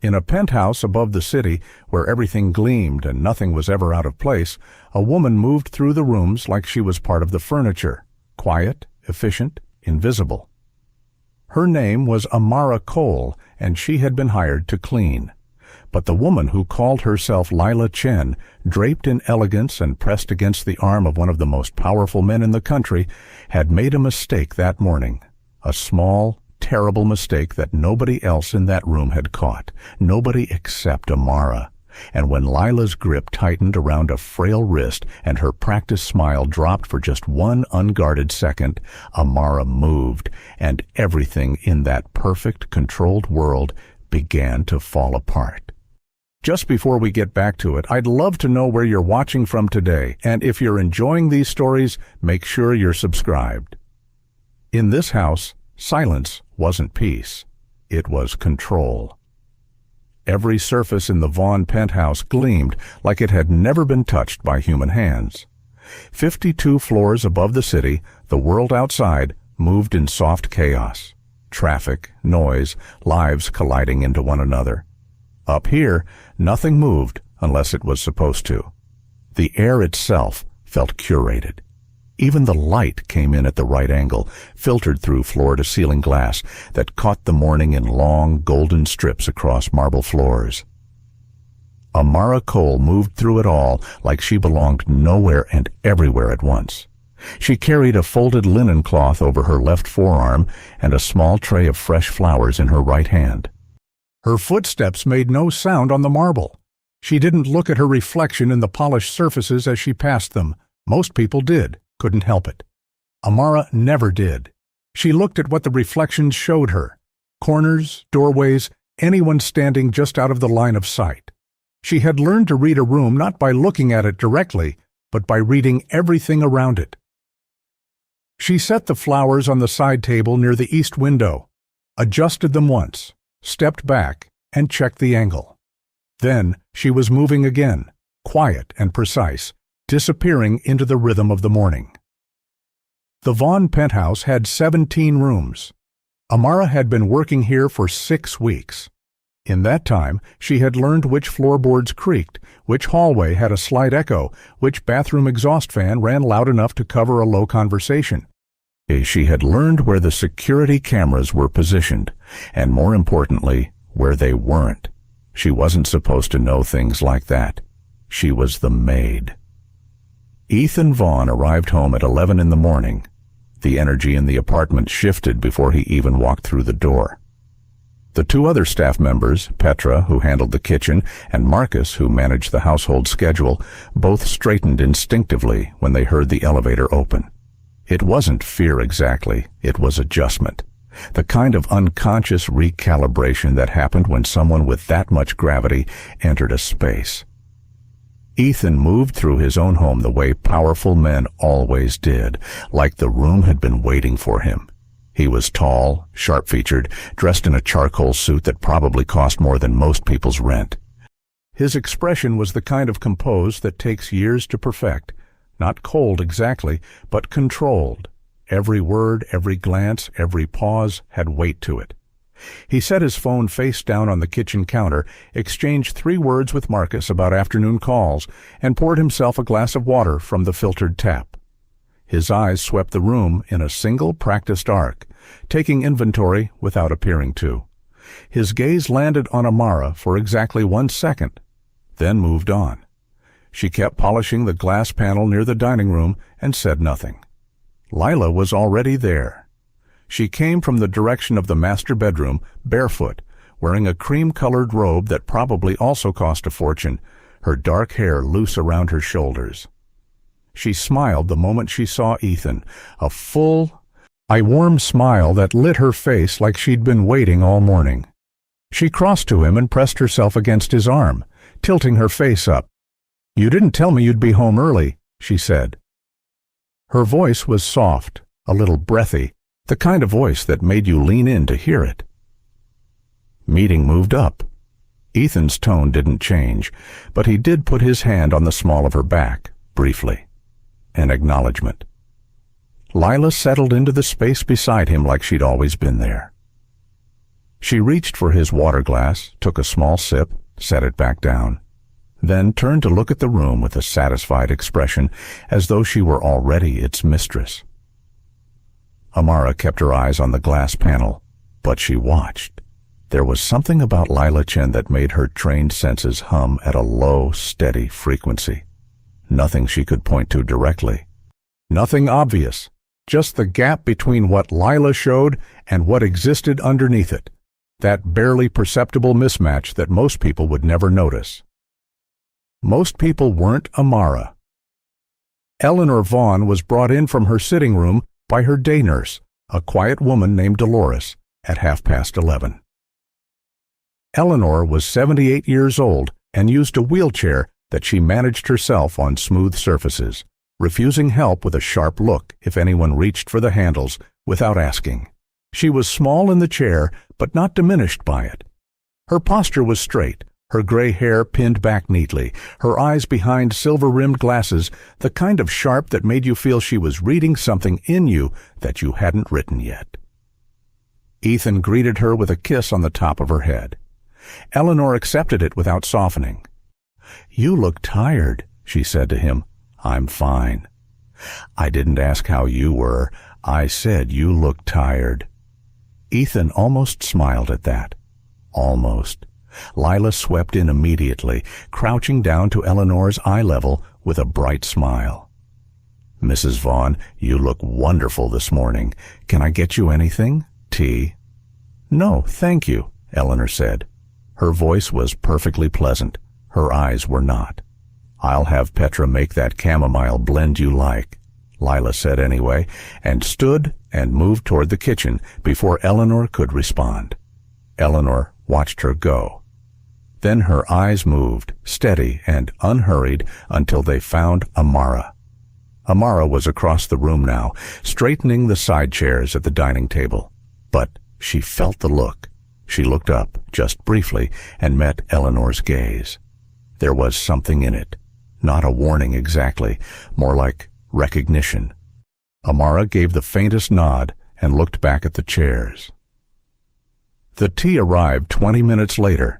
In a penthouse above the city, where everything gleamed and nothing was ever out of place, a woman moved through the rooms like she was part of the furniture, quiet, efficient, invisible. Her name was Amara Cole, and she had been hired to clean. But the woman who called herself Lila Chen, draped in elegance and pressed against the arm of one of the most powerful men in the country, had made a mistake that morning. A small, terrible mistake that nobody else in that room had caught. Nobody except Amara. And when Lila's grip tightened around a frail wrist and her practiced smile dropped for just one unguarded second, Amara moved, and everything in that perfect, controlled world began to fall apart. Just before we get back to it, I'd love to know where you're watching from today, and if you're enjoying these stories, make sure you're subscribed. In this house, silence wasn't peace. It was control. Every surface in the Vaughn penthouse gleamed like it had never been touched by human hands. 52 floors above the city, the world outside moved in soft chaos. Traffic, noise, lives colliding into one another. Up here, nothing moved unless it was supposed to. The air itself felt curated. Even the light came in at the right angle, filtered through floor-to-ceiling glass that caught the morning in long, golden strips across marble floors. Amara Cole moved through it all like she belonged nowhere and everywhere at once. She carried a folded linen cloth over her left forearm and a small tray of fresh flowers in her right hand. Her footsteps made no sound on the marble. She didn't look at her reflection in the polished surfaces as she passed them. Most people did, couldn't help it. Amara never did. She looked at what the reflections showed her. Corners, doorways, anyone standing just out of the line of sight. She had learned to read a room not by looking at it directly, but by reading everything around it. She set the flowers on the side table near the east window, adjusted them once, stepped back, and checked the angle. Then she was moving again, quiet and precise, disappearing into the rhythm of the morning. The Vaughn penthouse had 17 rooms. Amara had been working here for 6 weeks. In that time, she had learned which floorboards creaked, which hallway had a slight echo, which bathroom exhaust fan ran loud enough to cover a low conversation. She had learned where the security cameras were positioned, and more importantly, where they weren't. She wasn't supposed to know things like that. She was the maid. Ethan Vaughn arrived home at 11 in the morning. The energy in the apartment shifted before he even walked through the door. The 2 other staff members, Petra, who handled the kitchen, and Marcus, who managed the household schedule, both straightened instinctively when they heard the elevator open. It wasn't fear exactly, it was adjustment. The kind of unconscious recalibration that happened when someone with that much gravity entered a space. Ethan moved through his own home the way powerful men always did, like the room had been waiting for him. He was tall, sharp-featured, dressed in a charcoal suit that probably cost more than most people's rent. His expression was the kind of compose that takes years to perfect. Not cold exactly, but controlled. Every word, every glance, every pause had weight to it. He set his phone face down on the kitchen counter, exchanged 3 words with Marcus about afternoon calls, and poured himself a glass of water from the filtered tap. His eyes swept the room in a single practiced arc, taking inventory without appearing to. His gaze landed on Amara for exactly 1 second, then moved on. She kept polishing the glass panel near the dining room and said nothing. Lila was already there. She came from the direction of the master bedroom, barefoot, wearing a cream-colored robe that probably also cost a fortune, her dark hair loose around her shoulders. She smiled the moment she saw Ethan, a full, warm smile that lit her face like she'd been waiting all morning. She crossed to him and pressed herself against his arm, tilting her face up. "You didn't tell me you'd be home early," she said. Her voice was soft, a little breathy, the kind of voice that made you lean in to hear it. Meeting moved up. Ethan's tone didn't change, but he did put his hand on the small of her back, briefly. An acknowledgement. Lila settled into the space beside him like she'd always been there. She reached for his water glass, took a small sip, set it back down, then turned to look at the room with a satisfied expression, as though she were already its mistress. Amara kept her eyes on the glass panel, but she watched. There was something about Lila Chen that made her trained senses hum at a low, steady frequency. Nothing she could point to directly. Nothing obvious. Just the gap between what Lila showed and what existed underneath it. That barely perceptible mismatch that most people would never notice. Most people weren't Amara. Eleanor Vaughn was brought in from her sitting room by her day nurse, a quiet woman named Dolores, at 11:30. Eleanor was 78 years old and used a wheelchair that she managed herself on smooth surfaces, refusing help with a sharp look if anyone reached for the handles without asking. She was small in the chair, but not diminished by it. Her posture was straight, her gray hair pinned back neatly, her eyes behind silver-rimmed glasses, the kind of sharp that made you feel she was reading something in you that you hadn't written yet. Ethan greeted her with a kiss on the top of her head. Eleanor accepted it without softening. "You look tired," she said to him. "I'm fine." "I didn't ask how you were. I said you looked tired." Ethan almost smiled at that. Almost. Lila swept in immediately, crouching down to Eleanor's eye level with a bright smile. "Mrs. Vaughn, you look wonderful this morning. Can I get you anything? Tea?" "No, thank you," Eleanor said. Her voice was perfectly pleasant. Her eyes were not. "I'll have Petra make that chamomile blend you like," Lila said anyway, and stood and moved toward the kitchen before Eleanor could respond. Eleanor watched her go. Then her eyes moved, steady and unhurried, until they found Amara. Amara was across the room now, straightening the side chairs at the dining table. But she felt the look. She looked up, just briefly, and met Eleanor's gaze. There was something in it. Not a warning exactly, more like recognition. Amara gave the faintest nod and looked back at the chairs. The tea arrived 20 minutes later.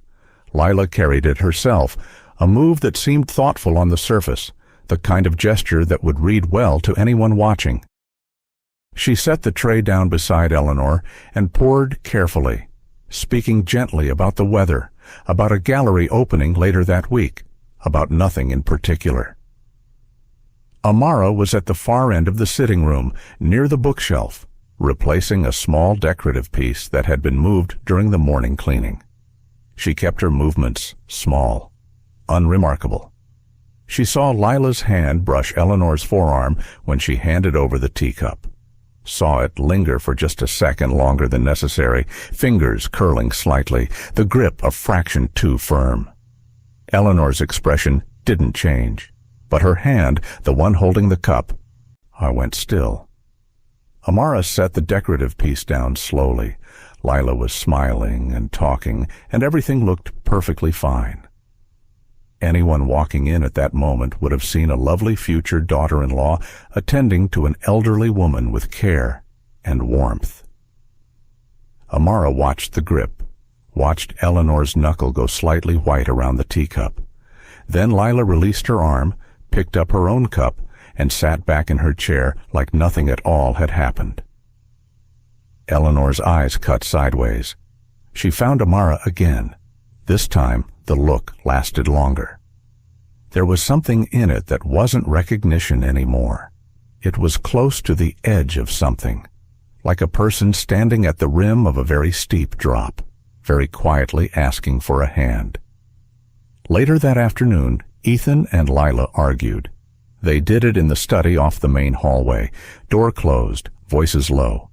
Lila carried it herself, a move that seemed thoughtful on the surface, the kind of gesture that would read well to anyone watching. She set the tray down beside Eleanor and poured carefully, speaking gently about the weather, about a gallery opening later that week, about nothing in particular. Amara was at the far end of the sitting room, near the bookshelf, replacing a small decorative piece that had been moved during the morning cleaning. She kept her movements small, unremarkable. She saw Lila's hand brush Eleanor's forearm when she handed over the teacup. Saw it linger for just a second longer than necessary, fingers curling slightly, the grip a fraction too firm. Eleanor's expression didn't change, but her hand, the one holding the cup, I went still. Amara set the decorative piece down slowly. Lila was smiling and talking, and everything looked perfectly fine. Anyone walking in at that moment would have seen a lovely future daughter-in-law attending to an elderly woman with care and warmth. Amara watched the grip, watched Eleanor's knuckle go slightly white around the teacup. Then Lila released her arm, picked up her own cup, and sat back in her chair like nothing at all had happened. Eleanor's eyes cut sideways. She found Amara again. This time, the look lasted longer. There was something in it that wasn't recognition anymore. It was close to the edge of something, like a person standing at the rim of a very steep drop, very quietly asking for a hand. Later that afternoon, Ethan and Lila argued. They did it in the study off the main hallway, door closed, voices low.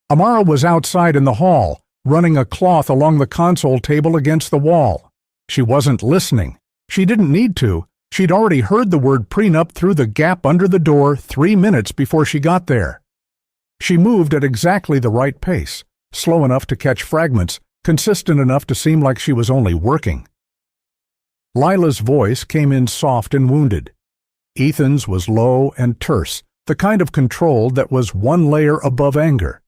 Amara was outside in the hall, running a cloth along the console table against the wall. She wasn't listening. She didn't need to. She'd already heard the word prenup through the gap under the door 3 minutes before she got there. She moved at exactly the right pace, slow enough to catch fragments, consistent enough to seem like she was only working. Lila's voice came in soft and wounded. Ethan's was low and terse, the kind of control that was one layer above anger.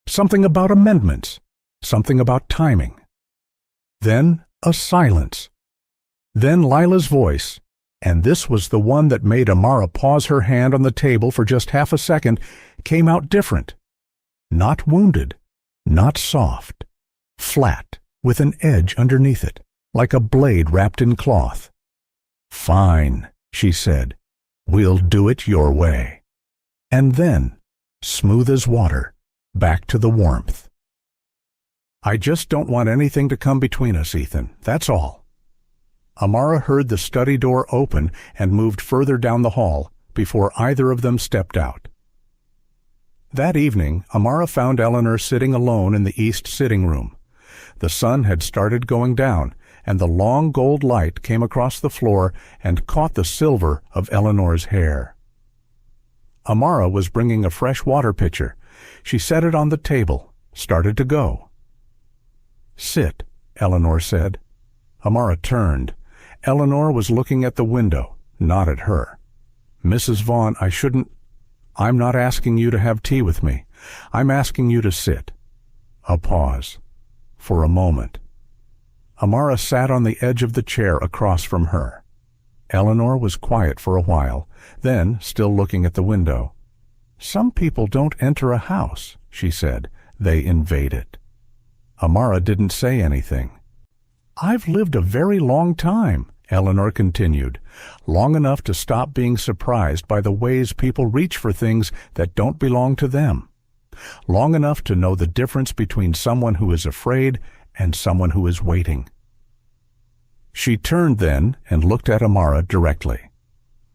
Something about amendments. something about timing. Then a silence. Then Lila's voice, and this was the one that made Amara pause her hand on the table for just half a second, came out different. Not wounded, not soft, flat, with an edge underneath it, like a blade wrapped in cloth. "Fine," she said. "We'll do it your way." And then, smooth as water, back to the warmth. "I just don't want anything to come between us, Ethan, that's all." Amara heard the study door open and moved further down the hall before either of them stepped out. That evening, Amara found Eleanor sitting alone in the east sitting room. The sun had started going down, and the long gold light came across the floor and caught the silver of Eleanor's hair. Amara was bringing a fresh water pitcher. She set it on the table, started to go. "Sit," Eleanor said. Amara turned. Eleanor was looking at the window, not at her. "Mrs. Vaughn, I'm not asking you to have tea with me. I'm asking you to sit." A pause. For a moment. Amara sat on the edge of the chair across from her. Eleanor was quiet for a while, then, still looking at the window. "Some people don't enter a house," she said. "They invade it." Amara didn't say anything. "I've lived a very long time," Eleanor continued, "long enough to stop being surprised by the ways people reach for things that don't belong to them. Long enough to know the difference between someone who is afraid and someone who is waiting." She turned then and looked at Amara directly.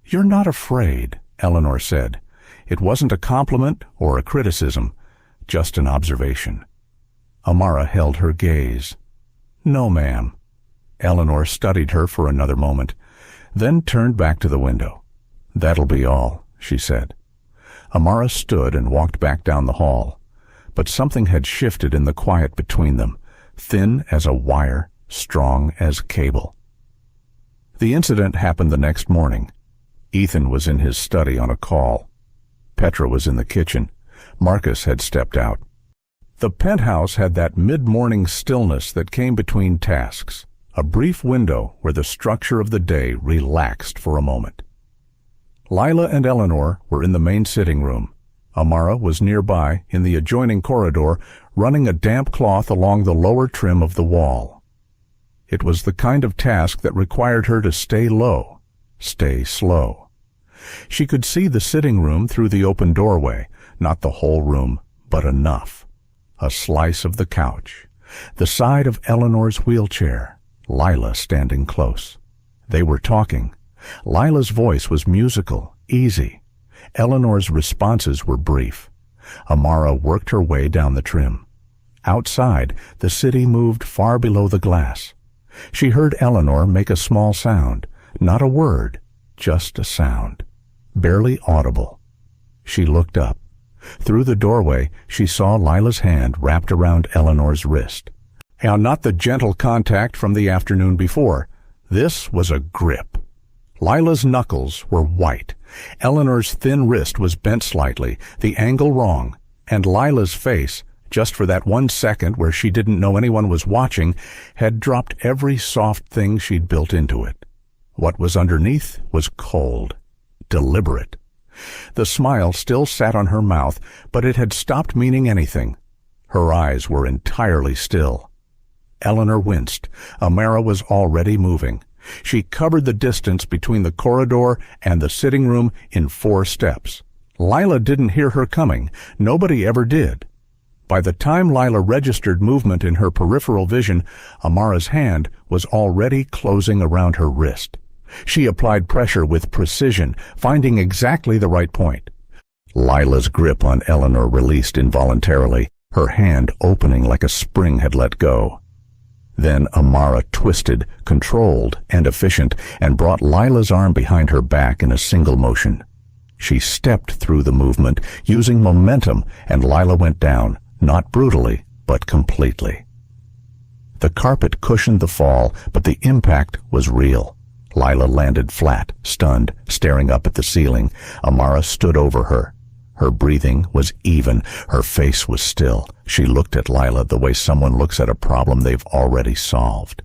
"You're not afraid," Eleanor said. It wasn't a compliment or a criticism, just an observation. Amara held her gaze. "No, ma'am." Eleanor studied her for another moment, then turned back to the window. "That'll be all," she said. Amara stood and walked back down the hall, but something had shifted in the quiet between them, thin as a wire, strong as cable. The incident happened the next morning. Ethan was in his study on a call. Petra was in the kitchen. Marcus had stepped out. The penthouse had that mid-morning stillness that came between tasks, a brief window where the structure of the day relaxed for a moment. Lila and Eleanor were in the main sitting room. Amara was nearby in the adjoining corridor, running a damp cloth along the lower trim of the wall. It was the kind of task that required her to stay low, stay slow. She could see the sitting room through the open doorway, not the whole room, but enough. A slice of the couch, the side of Eleanor's wheelchair, Lila standing close. They were talking. Lila's voice was musical, easy. Eleanor's responses were brief. Amara worked her way down the trim. Outside, the city moved far below the glass. She heard Eleanor make a small sound, not a word, just a sound, barely audible. She looked up. Through the doorway, she saw Lila's hand wrapped around Eleanor's wrist. And not the gentle contact from the afternoon before. This was a grip. Lila's knuckles were white. Eleanor's thin wrist was bent slightly, the angle wrong, and Lila's face, just for that 1 second where she didn't know anyone was watching, had dropped every soft thing she'd built into it. What was underneath was cold, deliberate. The smile still sat on her mouth, but it had stopped meaning anything. Her eyes were entirely still. Eleanor winced. Amara was already moving. She covered the distance between the corridor and the sitting room in 4 steps. Lila didn't hear her coming. Nobody ever did. By the time Lila registered movement in her peripheral vision, Amara's hand was already closing around her wrist. She applied pressure with precision, finding exactly the right point. Lila's grip on Eleanor released involuntarily, her hand opening like a spring had let go. Then Amara twisted, controlled, and efficient, and brought Lila's arm behind her back in a single motion. She stepped through the movement, using momentum, and Lila went down, not brutally, but completely. The carpet cushioned the fall, but the impact was real. Lila landed flat, stunned, staring up at the ceiling. Amara stood over her. Her breathing was even. Her face was still. She looked at Lila the way someone looks at a problem they've already solved.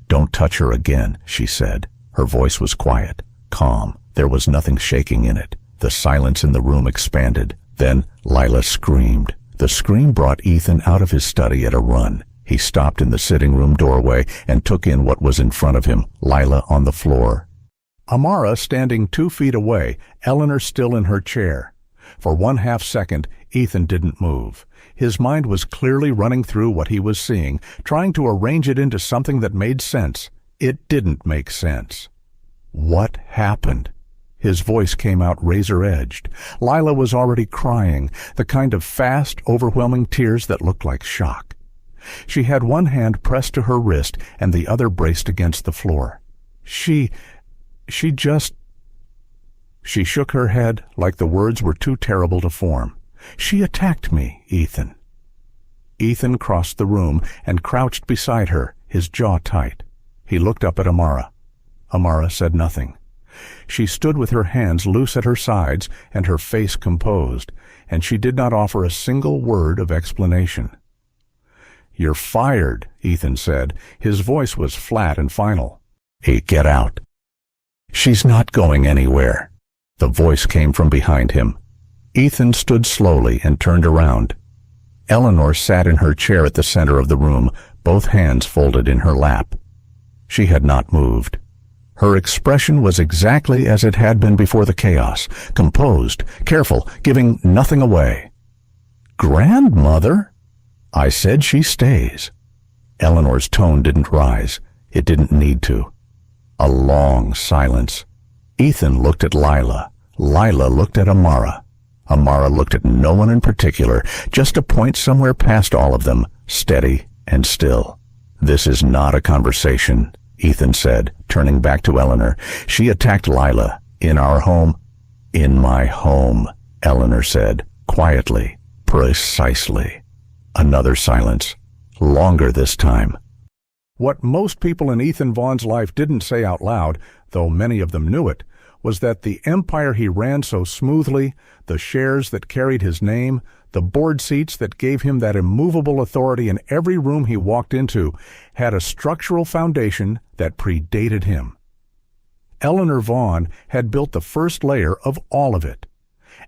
"Don't touch her again," she said. Her voice was quiet, calm. There was nothing shaking in it. The silence in the room expanded. Then Lila screamed. The scream brought Ethan out of his study at a run. He stopped in the sitting room doorway and took in what was in front of him, Lila on the floor. Amara standing 2 feet away, Eleanor still in her chair. For 1/2 second, Ethan didn't move. His mind was clearly running through what he was seeing, trying to arrange it into something that made sense. It didn't make sense. What happened? His voice came out razor-edged. Lila was already crying, the kind of fast, overwhelming tears that looked like shock. She had one hand pressed to her wrist and the other braced against the floor. She shook her head like the words were too terrible to form. "She attacked me, Ethan." Ethan crossed the room and crouched beside her, his jaw tight. He looked up at Amara. Amara said nothing. She stood with her hands loose at her sides and her face composed, and she did not offer a single word of explanation. "You're fired," Ethan said. His voice was flat and final. "Hey, get out." "She's not going anywhere." The voice came from behind him. Ethan stood slowly and turned around. Eleanor sat in her chair at the center of the room, both hands folded in her lap. She had not moved. Her expression was exactly as it had been before the chaos, composed, careful, giving nothing away. "Grandmother?" "I said she stays." Eleanor's tone didn't rise. It didn't need to. A long silence. Ethan looked at Lila. Lila looked at Amara. Amara looked at no one in particular, just a point somewhere past all of them, steady and still. "This is not a conversation," Ethan said, turning back to Eleanor. "She attacked Lila. In our home." "In my home," Eleanor said, quietly, precisely. Another silence, longer this time. What most people in Ethan Vaughn's life didn't say out loud, though many of them knew it, was that the empire he ran so smoothly, the shares that carried his name, the board seats that gave him that immovable authority in every room he walked into, had a structural foundation that predated him. Eleanor Vaughn had built the first layer of all of it.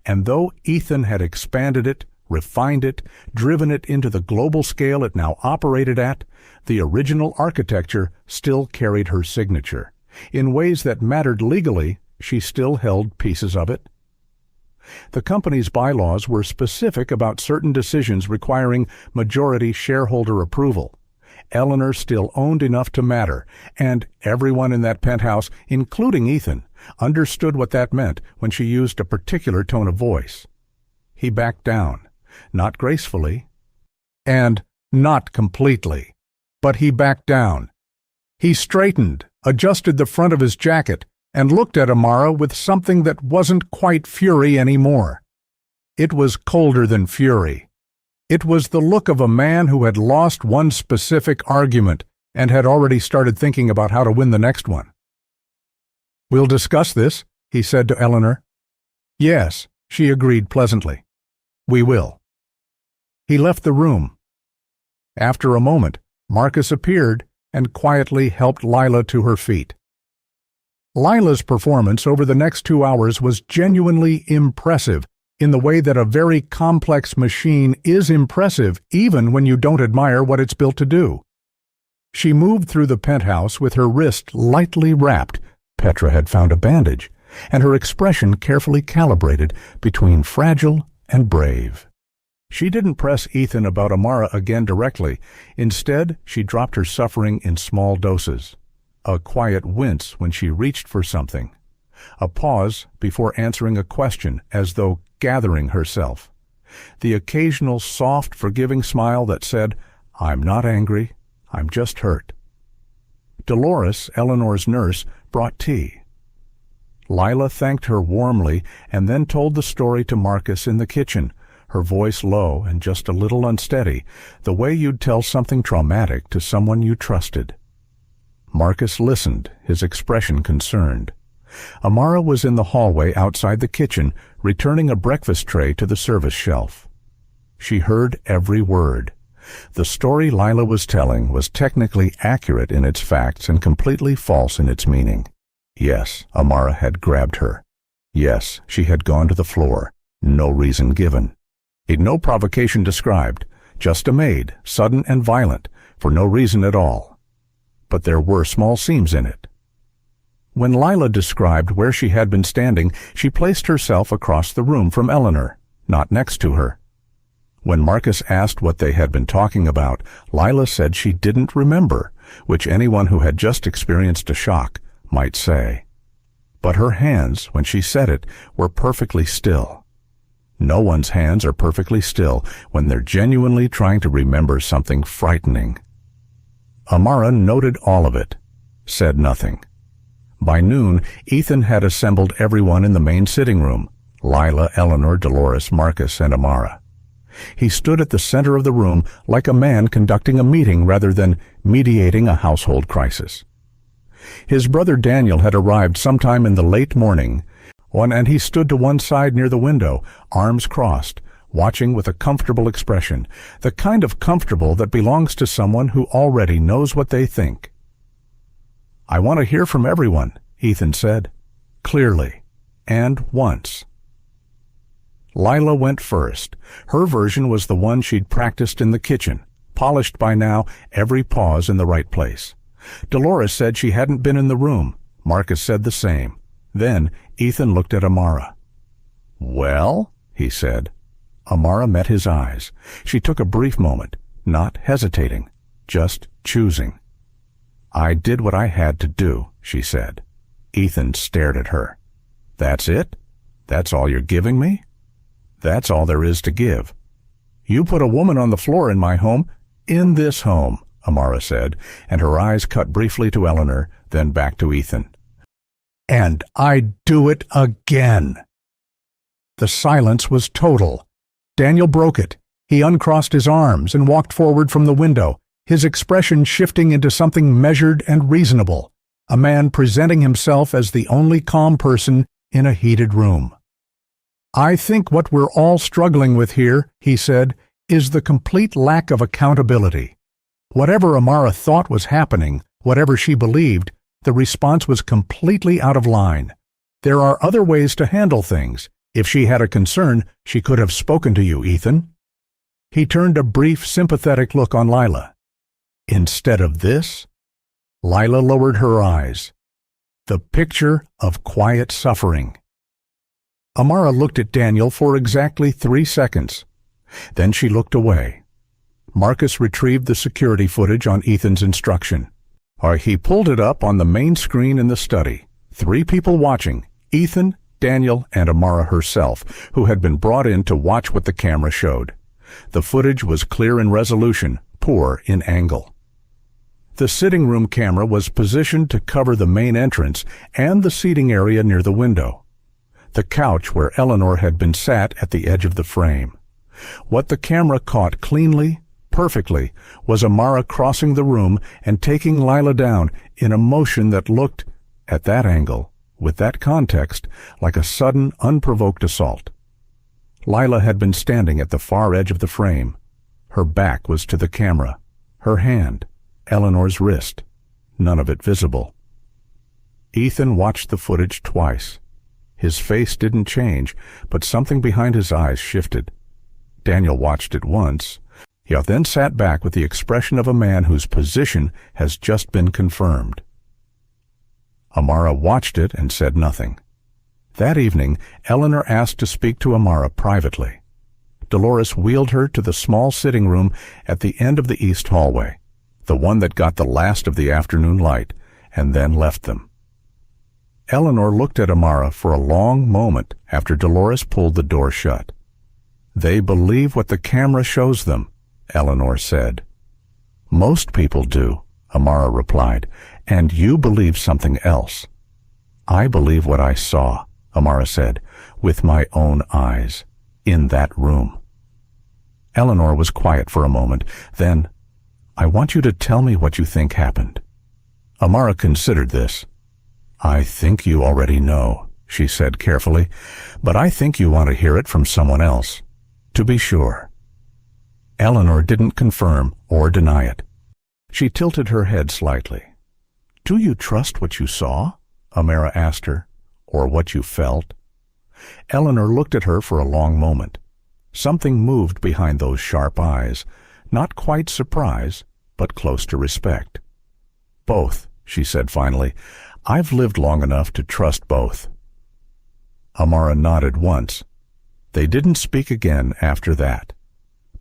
And though Ethan had expanded it, refined it, driven it into the global scale it now operated at, the original architecture still carried her signature. In ways that mattered legally, she still held pieces of it. The company's bylaws were specific about certain decisions requiring majority shareholder approval. Eleanor still owned enough to matter, and everyone in that penthouse, including Ethan, understood what that meant when she used a particular tone of voice. He backed down, not gracefully, and not completely, but he backed down. He straightened, adjusted the front of his jacket, and looked at Amara with something that wasn't quite fury anymore. It was colder than fury. It was the look of a man who had lost one specific argument and had already started thinking about how to win the next one. "We'll discuss this," he said to Eleanor. "Yes," she agreed pleasantly. "We will." He left the room. After a moment, Marcus appeared and quietly helped Lila to her feet. Lila's performance over the next 2 hours was genuinely impressive, in the way that a very complex machine is impressive even when you don't admire what it's built to do. She moved through the penthouse with her wrist lightly wrapped, Petra had found a bandage, and her expression carefully calibrated between fragile and brave. She didn't press Ethan about Amara again directly. Instead, she dropped her suffering in small doses. A quiet wince when she reached for something. A pause before answering a question, as though gathering herself. The occasional soft, forgiving smile that said, "I'm not angry, I'm just hurt." Dolores, Eleanor's nurse, brought tea. Lila thanked her warmly and then told the story to Marcus in the kitchen, her voice low and just a little unsteady, the way you'd tell something traumatic to someone you trusted. Marcus listened, his expression concerned. Amara was in the hallway outside the kitchen, returning a breakfast tray to the service shelf. She heard every word. The story Lila was telling was technically accurate in its facts and completely false in its meaning. Yes, Amara had grabbed her. Yes, she had gone to the floor. No reason given. No provocation described. Just a maid, sudden and violent, for no reason at all. But there were small seams in it. When Lila described where she had been standing, she placed herself across the room from Eleanor, not next to her. When Marcus asked what they had been talking about, Lila said she didn't remember, which anyone who had just experienced a shock might say. But her hands, when she said it, were perfectly still. No one's hands are perfectly still when they're genuinely trying to remember something frightening. Amara noted all of it, said nothing. By noon, Ethan had assembled everyone in the main sitting room: Lila, Eleanor, Dolores, Marcus, and Amara. He stood at the center of the room like a man conducting a meeting rather than mediating a household crisis. His brother Daniel had arrived sometime in the late morning, and he stood to one side near the window, arms crossed, watching with a comfortable expression, the kind of comfortable that belongs to someone who already knows what they think. "I want to hear from everyone," Ethan said, clearly, and once. Lila went first. Her version was the one she'd practiced in the kitchen, polished by now, every pause in the right place. Dolores said she hadn't been in the room. Marcus said the same. Then Ethan looked at Amara. "Well?" he said. Amara met his eyes. She took a brief moment, not hesitating, just choosing. "I did what I had to do," she said. Ethan stared at her. "That's it? That's all you're giving me?" "That's all there is to give." "You put a woman on the floor in my home, in this home," Amara said, and her eyes cut briefly to Eleanor, then back to Ethan. "And I'd do it again." The silence was total. Daniel broke it. He uncrossed his arms and walked forward from the window, his expression shifting into something measured and reasonable, a man presenting himself as the only calm person in a heated room. "I think what we're all struggling with here," he said, "is the complete lack of accountability. Whatever Amara thought was happening, whatever she believed, the response was completely out of line. There are other ways to handle things. If she had a concern, she could have spoken to you, Ethan." He turned a brief, sympathetic look on Lila. Instead of this, Lila lowered her eyes. The picture of quiet suffering. Amara looked at Daniel for exactly 3 seconds. Then she looked away. Marcus retrieved the security footage on Ethan's instruction. He pulled it up on the main screen in the study. 3 people watching: Ethan, Daniel, and Amara herself, who had been brought in to watch what the camera showed. The footage was clear in resolution, poor in angle. The sitting room camera was positioned to cover the main entrance and the seating area near the window. The couch where Eleanor had been sat at the edge of the frame. What the camera caught cleanly, perfectly, was Amara crossing the room and taking Lila down in a motion that looked, at that angle, with that context, like a sudden, unprovoked assault. Lila had been standing at the far edge of the frame. Her back was to the camera. Her hand, Eleanor's wrist, none of it visible. Ethan watched the footage twice. His face didn't change, but something behind his eyes shifted. Daniel watched it once. He then sat back with the expression of a man whose position has just been confirmed. Amara watched it and said nothing. That evening, Eleanor asked to speak to Amara privately. Dolores wheeled her to the small sitting room at the end of the east hallway, the one that got the last of the afternoon light, and then left them. Eleanor looked at Amara for a long moment after Dolores pulled the door shut. "They believe what the camera shows them," Eleanor said. "Most people do," Amara replied, "and you believe something else." "I believe what I saw," Amara said, "with my own eyes, in that room." Eleanor was quiet for a moment. Then, "I want you to tell me what you think happened." Amara considered this. "I think you already know," she said carefully, "but I think you want to hear it from someone else. To be sure." Eleanor didn't confirm or deny it. She tilted her head slightly. "Do you trust what you saw?" Amara asked her. "Or what you felt?" Eleanor looked at her for a long moment. Something moved behind those sharp eyes, not quite surprise, but close to respect. "Both," she said finally. "I've lived long enough to trust both." Amara nodded once. They didn't speak again after that.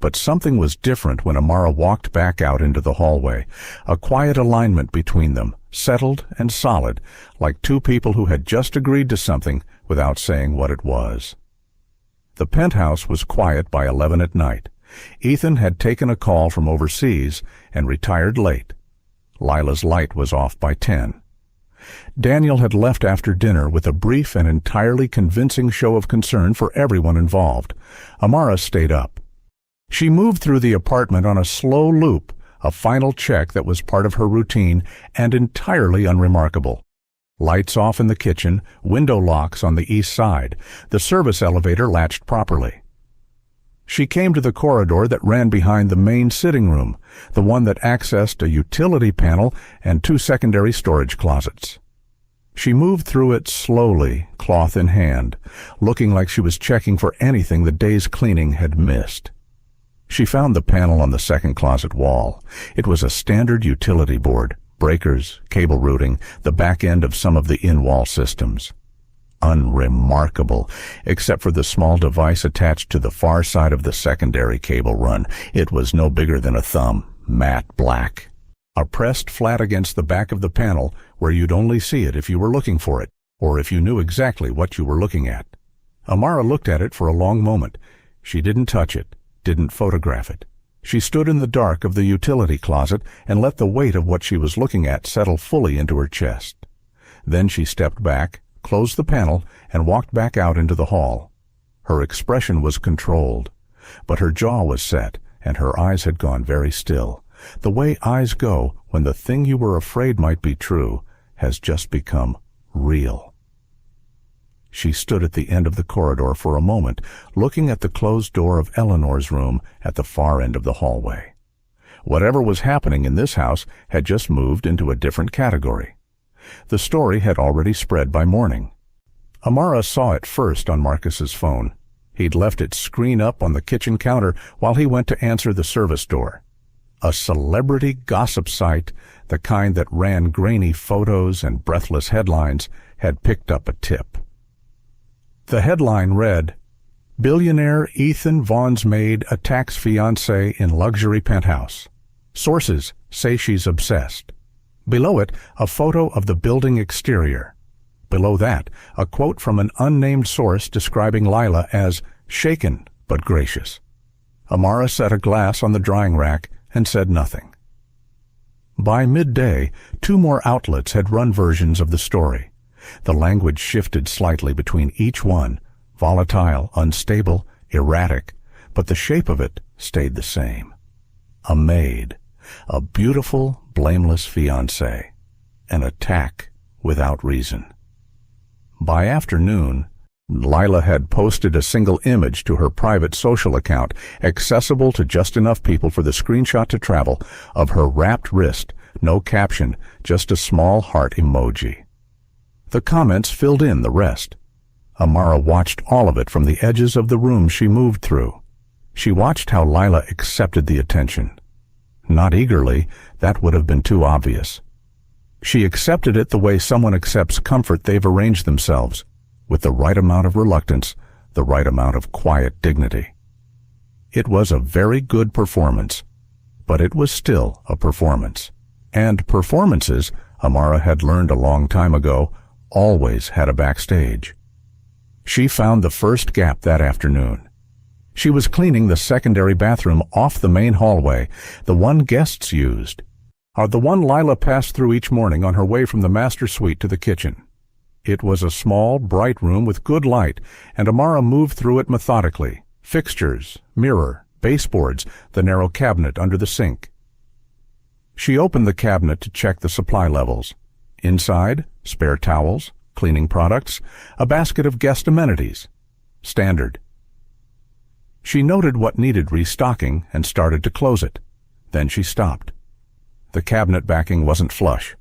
But something was different when Amara walked back out into the hallway, a quiet alignment between them, settled and solid, like two people who had just agreed to something without saying what it was. The penthouse was quiet by 11 at night. Ethan had taken a call from overseas and retired late. Lila's light was off by 10. Daniel had left after dinner with a brief and entirely convincing show of concern for everyone involved. Amara stayed up. She moved through the apartment on a slow loop, a final check that was part of her routine and entirely unremarkable. Lights off in the kitchen, window locks on the east side, the service elevator latched properly. She came to the corridor that ran behind the main sitting room, the one that accessed a utility panel and 2 secondary storage closets. She moved through it slowly, cloth in hand, looking like she was checking for anything the day's cleaning had missed. She found the panel on the second closet wall. It was a standard utility board, breakers, cable routing, the back end of some of the in-wall systems. Unremarkable, except for the small device attached to the far side of the secondary cable run. It was no bigger than a thumb, matte black. Pressed flat against the back of the panel where you'd only see it if you were looking for it, or if you knew exactly what you were looking at. Amara looked at it for a long moment. She didn't touch it, didn't photograph it. She stood in the dark of the utility closet and let the weight of what she was looking at settle fully into her chest. Then she stepped back, closed the panel, and walked back out into the hall. Her expression was controlled, but her jaw was set, and her eyes had gone very still. The way eyes go when the thing you were afraid might be true has just become real. She stood at the end of the corridor for a moment, looking at the closed door of Eleanor's room at the far end of the hallway. Whatever was happening in this house had just moved into a different category. The story had already spread by morning. Amara saw it first on Marcus's phone. He'd left its screen up on the kitchen counter while he went to answer the service door. A celebrity gossip site, the kind that ran grainy photos and breathless headlines, had picked up a tip. The headline read, "Billionaire Ethan Vaughn's maid attacks fiancé in luxury penthouse. Sources say she's obsessed." Below it, a photo of the building exterior. Below that, a quote from an unnamed source describing Lila as shaken but gracious. Amara set a glass on the drying rack and said nothing. By midday, 2 more outlets had run versions of the story. The language shifted slightly between each one, volatile, unstable, erratic, but the shape of it stayed the same. A maid, a beautiful, blameless fiancée, an attack without reason. By afternoon, Lila had posted a single image to her private social account, accessible to just enough people for the screenshot to travel, of her wrapped wrist, no caption, just a small heart emoji. The comments filled in the rest. Amara watched all of it from the edges of the room she moved through. She watched how Lila accepted the attention. Not eagerly, that would have been too obvious. She accepted it the way someone accepts comfort they've arranged themselves, with the right amount of reluctance, the right amount of quiet dignity. It was a very good performance, but it was still a performance. And performances, Amara had learned a long time ago, always had a backstage. She found the first gap that afternoon. She was cleaning the secondary bathroom off the main hallway, the one guests used, or the one Lila passed through each morning on her way from the master suite to the kitchen. It was a small, bright room with good light, and Amara moved through it methodically. Fixtures, mirror, baseboards, the narrow cabinet under the sink. She opened the cabinet to check the supply levels. Inside, spare towels, cleaning products, a basket of guest amenities. Standard. She noted what needed restocking and started to close it. Then she stopped. The cabinet backing wasn't flush.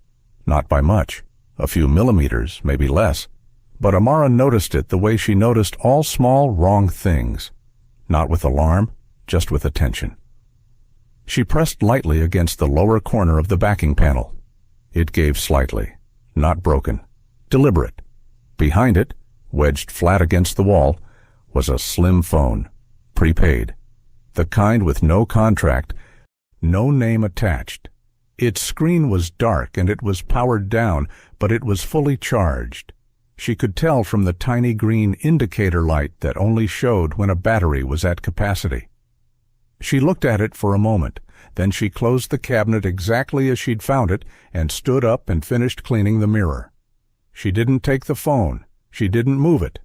Not by much. A few millimeters, maybe less. But Amara noticed it the way she noticed all small, wrong things. Not with alarm, just with attention. She pressed lightly against the lower corner of the backing panel. It gave slightly. Not broken. Deliberate. Behind it, wedged flat against the wall, was a slim phone. Prepaid. The kind with no contract, no name attached. Its screen was dark and it was powered down, but it was fully charged. She could tell from the tiny green indicator light that only showed when a battery was at capacity. She looked at it for a moment, then she closed the cabinet exactly as she'd found it and stood up and finished cleaning the mirror. She didn't take the phone. She didn't move it.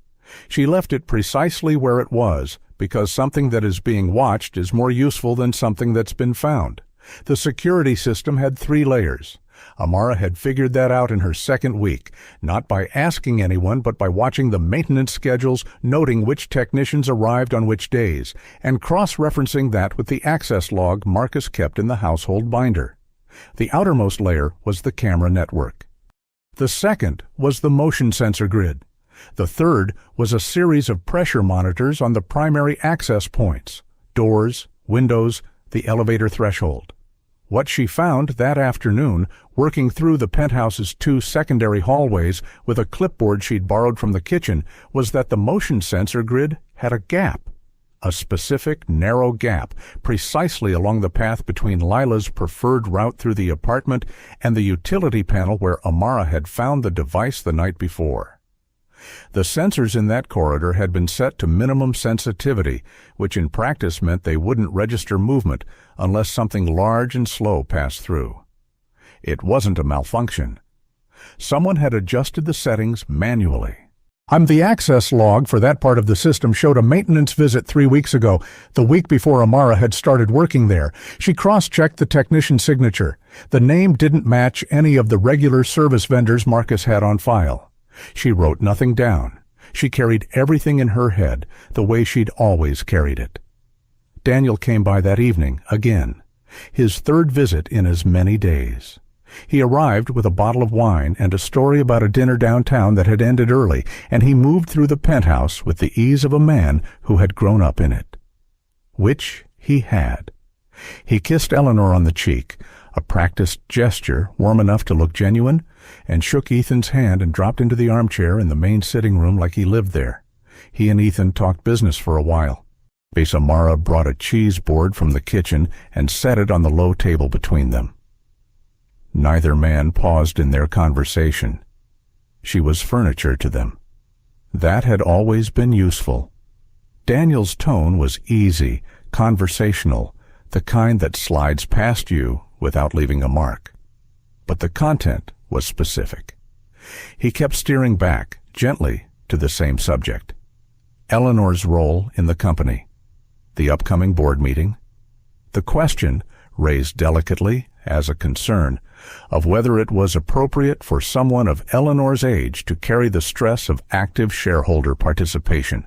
She left it precisely where it was, because something that is being watched is more useful than something that's been found. The security system had 3 layers. Amara had figured that out in her second week, not by asking anyone but by watching the maintenance schedules, noting which technicians arrived on which days, and cross-referencing that with the access log Marcus kept in the household binder. The outermost layer was the camera network. The second was the motion sensor grid. The third was a series of pressure monitors on the primary access points, doors, windows, the elevator threshold. What she found that afternoon, working through the penthouse's 2 secondary hallways with a clipboard she'd borrowed from the kitchen, was that the motion sensor grid had a gap. A specific, narrow gap, precisely along the path between Lila's preferred route through the apartment and the utility panel where Amara had found the device the night before. The sensors in that corridor had been set to minimum sensitivity, which in practice meant they wouldn't register movement unless something large and slow passed through. It wasn't a malfunction. Someone had adjusted the settings manually. The access log for that part of the system showed a maintenance visit 3 weeks ago, the week before Amara had started working there. She cross-checked the technician's signature. The name didn't match any of the regular service vendors Marcus had on file. She wrote nothing down. She carried everything in her head, the way she'd always carried it. Daniel came by that evening, again. His 3rd visit in as many days. He arrived with a bottle of wine and a story about a dinner downtown that had ended early, and he moved through the penthouse with the ease of a man who had grown up in it. Which he had. He kissed Eleanor on the cheek, a practiced gesture warm enough to look genuine, and shook Ethan's hand and dropped into the armchair in the main sitting room like he lived there. He and Ethan talked business for a while. Amara brought a cheese board from the kitchen and set it on the low table between them. Neither man paused in their conversation. She was furniture to them. That had always been useful. Daniel's tone was easy, conversational, the kind that slides past you without leaving a mark. But the content was specific. He kept steering back, gently, to the same subject. Eleanor's role in the company. The upcoming board meeting. The question, raised delicately as a concern, of whether it was appropriate for someone of Eleanor's age to carry the stress of active shareholder participation.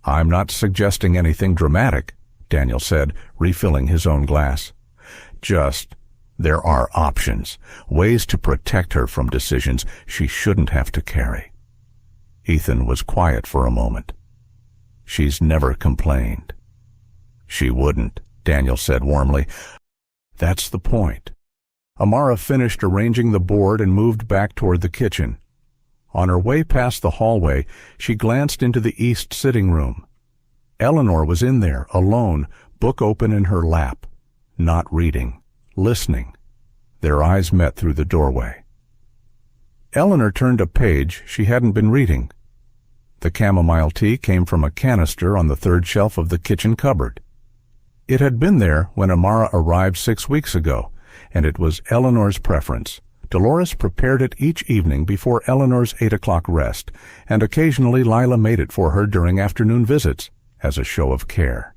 "I'm not suggesting anything dramatic," Daniel said, refilling his own glass. "Just, there are options, ways to protect her from decisions she shouldn't have to carry." Ethan was quiet for a moment. "She's never complained." "She wouldn't," Daniel said warmly. "That's the point." Amara finished arranging the board and moved back toward the kitchen. On her way past the hallway, she glanced into the east sitting room. Eleanor was in there, alone, book open in her lap, not reading, listening. Their eyes met through the doorway. Eleanor turned a page she hadn't been reading. The chamomile tea came from a canister on the 3rd shelf of the kitchen cupboard. It had been there when Amara arrived 6 weeks ago, and it was Eleanor's preference. Dolores prepared it each evening before Eleanor's 8 o'clock rest, and occasionally Lila made it for her during afternoon visits, as a show of care.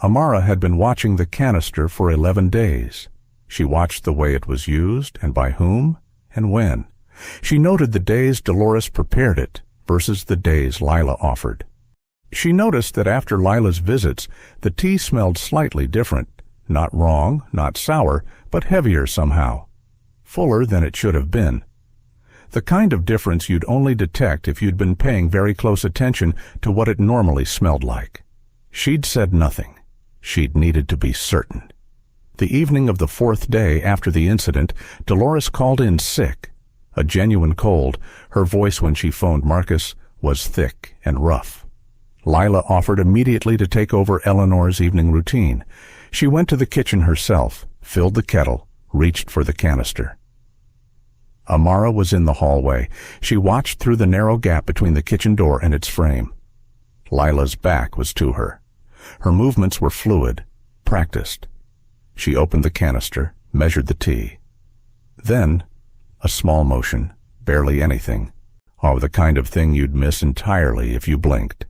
Amara had been watching the canister for 11 days. She watched the way it was used and by whom, and when. She noted the days Dolores prepared it versus the days Lila offered. She noticed that after Lila's visits, the tea smelled slightly different. Not wrong, not sour, but heavier somehow. Fuller than it should have been. The kind of difference you'd only detect if you'd been paying very close attention to what it normally smelled like. She'd said nothing. She'd needed to be certain. The evening of the 4th day after the incident, Dolores called in sick. A genuine cold. Her voice when she phoned Marcus was thick and rough. Lila offered immediately to take over Eleanor's evening routine. She went to the kitchen herself, filled the kettle, reached for the canister. Amara was in the hallway. She watched through the narrow gap between the kitchen door and its frame. Lila's back was to her. Her movements were fluid, practiced. She opened the canister, measured the tea. Then, a small motion, barely anything. Oh, the kind of thing you'd miss entirely if you blinked.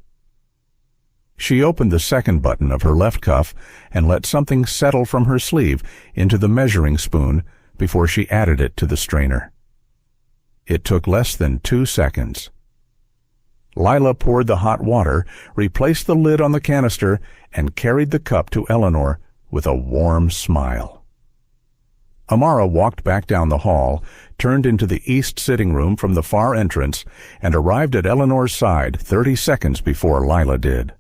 She opened the second button of her left cuff and let something settle from her sleeve into the measuring spoon before she added it to the strainer. It took less than 2 seconds. Lila poured the hot water, replaced the lid on the canister, and carried the cup to Eleanor with a warm smile. Amara walked back down the hall, turned into the east sitting room from the far entrance, and arrived at Eleanor's side 30 seconds before Lila did.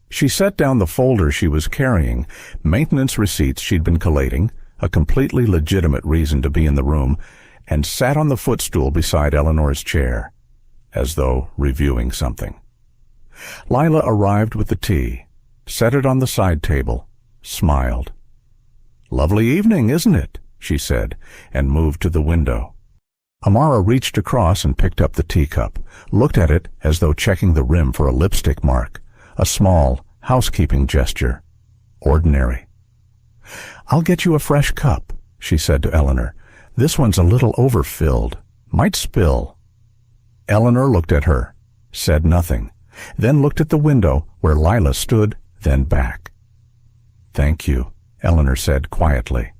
She set down the folder she was carrying, maintenance receipts she'd been collating, a completely legitimate reason to be in the room, and sat on the footstool beside Eleanor's chair, as though reviewing something. Lila arrived with the tea, set it on the side table, smiled. "Lovely evening, isn't it?" she said, and moved to the window. Amara reached across and picked up the teacup, looked at it as though checking the rim for a lipstick mark, a small, housekeeping gesture. Ordinary. "I'll get you a fresh cup," she said to Eleanor. "This one's a little overfilled. Might spill." Eleanor looked at her, said nothing, then looked at the window where Lila stood, then back. "Thank you," Eleanor said quietly.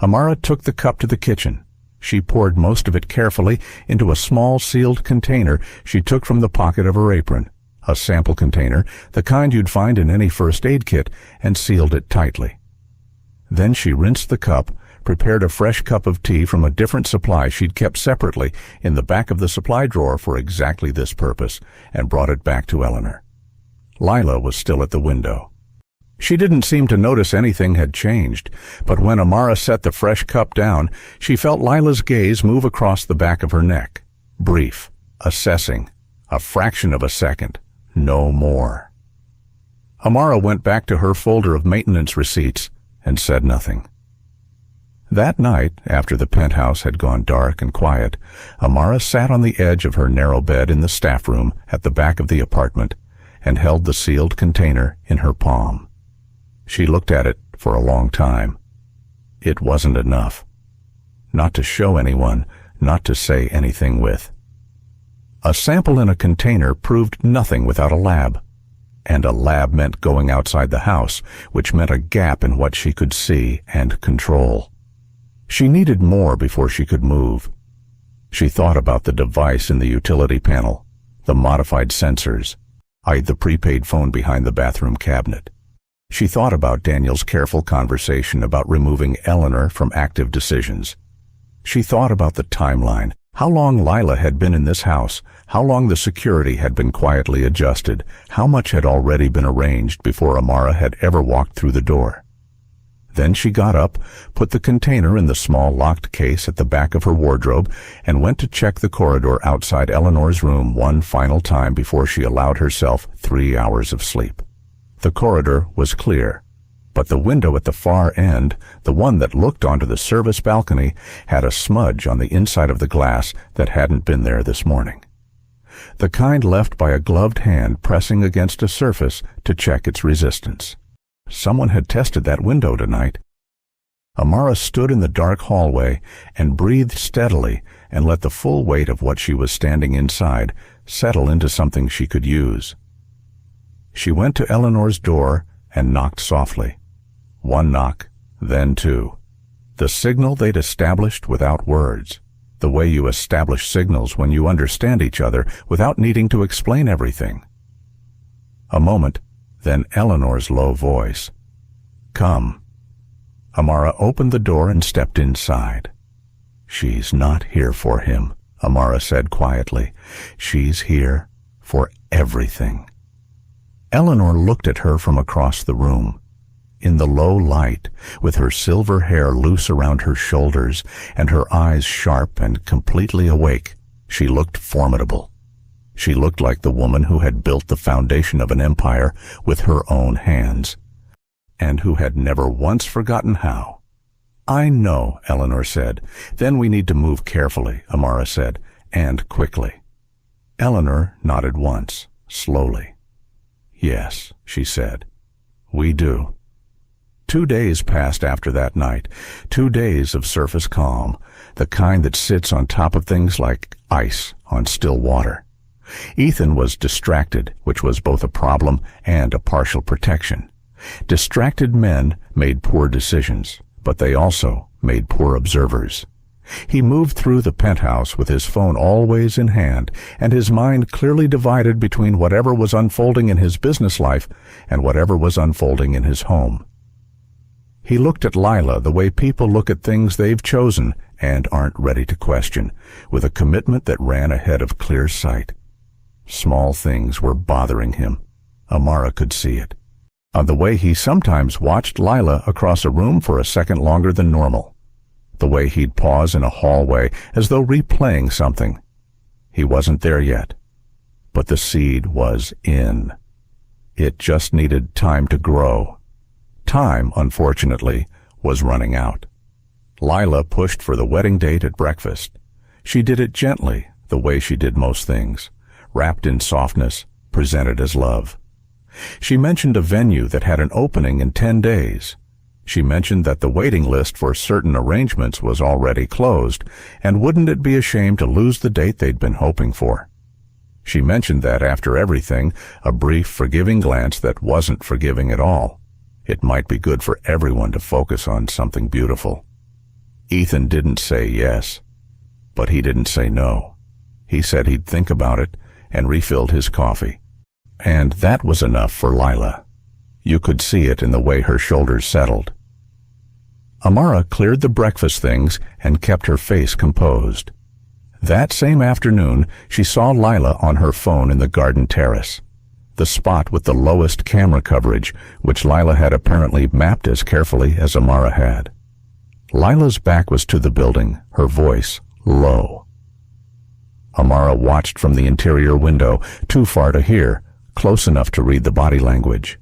Amara took the cup to the kitchen. She poured most of it carefully into a small sealed container she took from the pocket of her apron, a sample container, the kind you'd find in any first aid kit, and sealed it tightly. Then she rinsed the cup, prepared a fresh cup of tea from a different supply she'd kept separately in the back of the supply drawer for exactly this purpose, and brought it back to Eleanor. Lila was still at the window. She didn't seem to notice anything had changed, but when Amara set the fresh cup down, she felt Lila's gaze move across the back of her neck. Brief, assessing, a fraction of a second, no more. Amara went back to her folder of maintenance receipts and said nothing. That night, after the penthouse had gone dark and quiet, Amara sat on the edge of her narrow bed in the staff room at the back of the apartment and held the sealed container in her palm. She looked at it for a long time. It wasn't enough. Not to show anyone, not to say anything with. A sample in a container proved nothing without a lab. And a lab meant going outside the house, which meant a gap in what she could see and control. She needed more before she could move. She thought about the device in the utility panel, the modified sensors, eyed the prepaid phone behind the bathroom cabinet. She thought about Daniel's careful conversation about removing Eleanor from active decisions. She thought about the timeline, how long Lila had been in this house, how long the security had been quietly adjusted, how much had already been arranged before Amara had ever walked through the door. Then she got up, put the container in the small locked case at the back of her wardrobe, and went to check the corridor outside Eleanor's room one final time before she allowed herself 3 hours of sleep. The corridor was clear, but the window at the far end, the one that looked onto the service balcony, had a smudge on the inside of the glass that hadn't been there this morning. The kind left by a gloved hand pressing against a surface to check its resistance. Someone had tested that window tonight. Amara stood in the dark hallway and breathed steadily and let the full weight of what she was standing inside settle into something she could use. She went to Eleanor's door and knocked softly. One knock, then two. The signal they'd established without words. The way you establish signals when you understand each other without needing to explain everything. A moment, then Eleanor's low voice. "Come." Amara opened the door and stepped inside. "She's not here for him," Amara said quietly. "She's here for everything." Eleanor looked at her from across the room. In the low light, with her silver hair loose around her shoulders and her eyes sharp and completely awake, she looked formidable. She looked like the woman who had built the foundation of an empire with her own hands, and who had never once forgotten how. "I know," Eleanor said. "Then we need to move carefully," Amara said, "and quickly." Eleanor nodded once, slowly. "Yes," she said, "we do." 2 days passed after that night, 2 days of surface calm, the kind that sits on top of things like ice on still water. Ethan was distracted, which was both a problem and a partial protection. Distracted men made poor decisions, but they also made poor observers. He moved through the penthouse with his phone always in hand, and his mind clearly divided between whatever was unfolding in his business life and whatever was unfolding in his home. He looked at Lila the way people look at things they've chosen and aren't ready to question, with a commitment that ran ahead of clear sight. Small things were bothering him. Amara could see it. On the way he sometimes watched Lila across a room for a second longer than normal. The way he'd pause in a hallway as though replaying something. He wasn't there yet. But the seed was in. It just needed time to grow. Time, unfortunately, was running out. Lila pushed for the wedding date at breakfast. She did it gently, the way she did most things, wrapped in softness, presented as love. She mentioned a venue that had an opening in 10 days. She mentioned that the waiting list for certain arrangements was already closed, and wouldn't it be a shame to lose the date they'd been hoping for? She mentioned that after everything, a brief, forgiving glance that wasn't forgiving at all. It might be good for everyone to focus on something beautiful. Ethan didn't say yes, but he didn't say no. He said he'd think about it and refilled his coffee. And that was enough for Lila. You could see it in the way her shoulders settled. Amara cleared the breakfast things and kept her face composed. That same afternoon, she saw Lila on her phone in the garden terrace, the spot with the lowest camera coverage, which Lila had apparently mapped as carefully as Amara had. Lila's back was to the building, her voice low. Amara watched from the interior window, too far to hear, close enough to read the body language.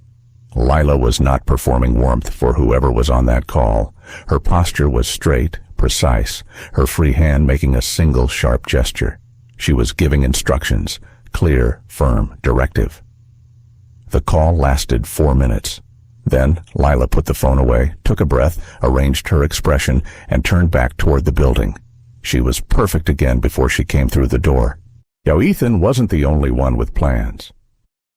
Lila was not performing warmth for whoever was on that call. Her posture was straight, precise, her free hand making a single sharp gesture. She was giving instructions, clear, firm, directive. The call lasted 4 minutes. Then Lila put the phone away, took a breath, arranged her expression, and turned back toward the building. She was perfect again before she came through the door. Now Ethan wasn't the only one with plans.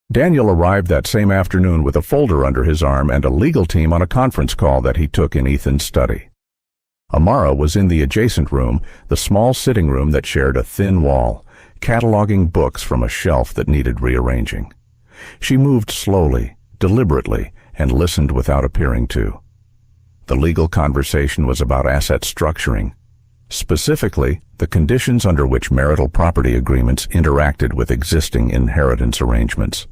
Daniel arrived that same afternoon with a folder under his arm and a legal team on a conference call that he took in Ethan's study. Amara was in the adjacent room, the small sitting room that shared a thin wall, cataloging books from a shelf that needed rearranging. She moved slowly, deliberately, and listened without appearing to. The legal conversation was about asset structuring, specifically the conditions under which marital property agreements interacted with existing inheritance arrangements.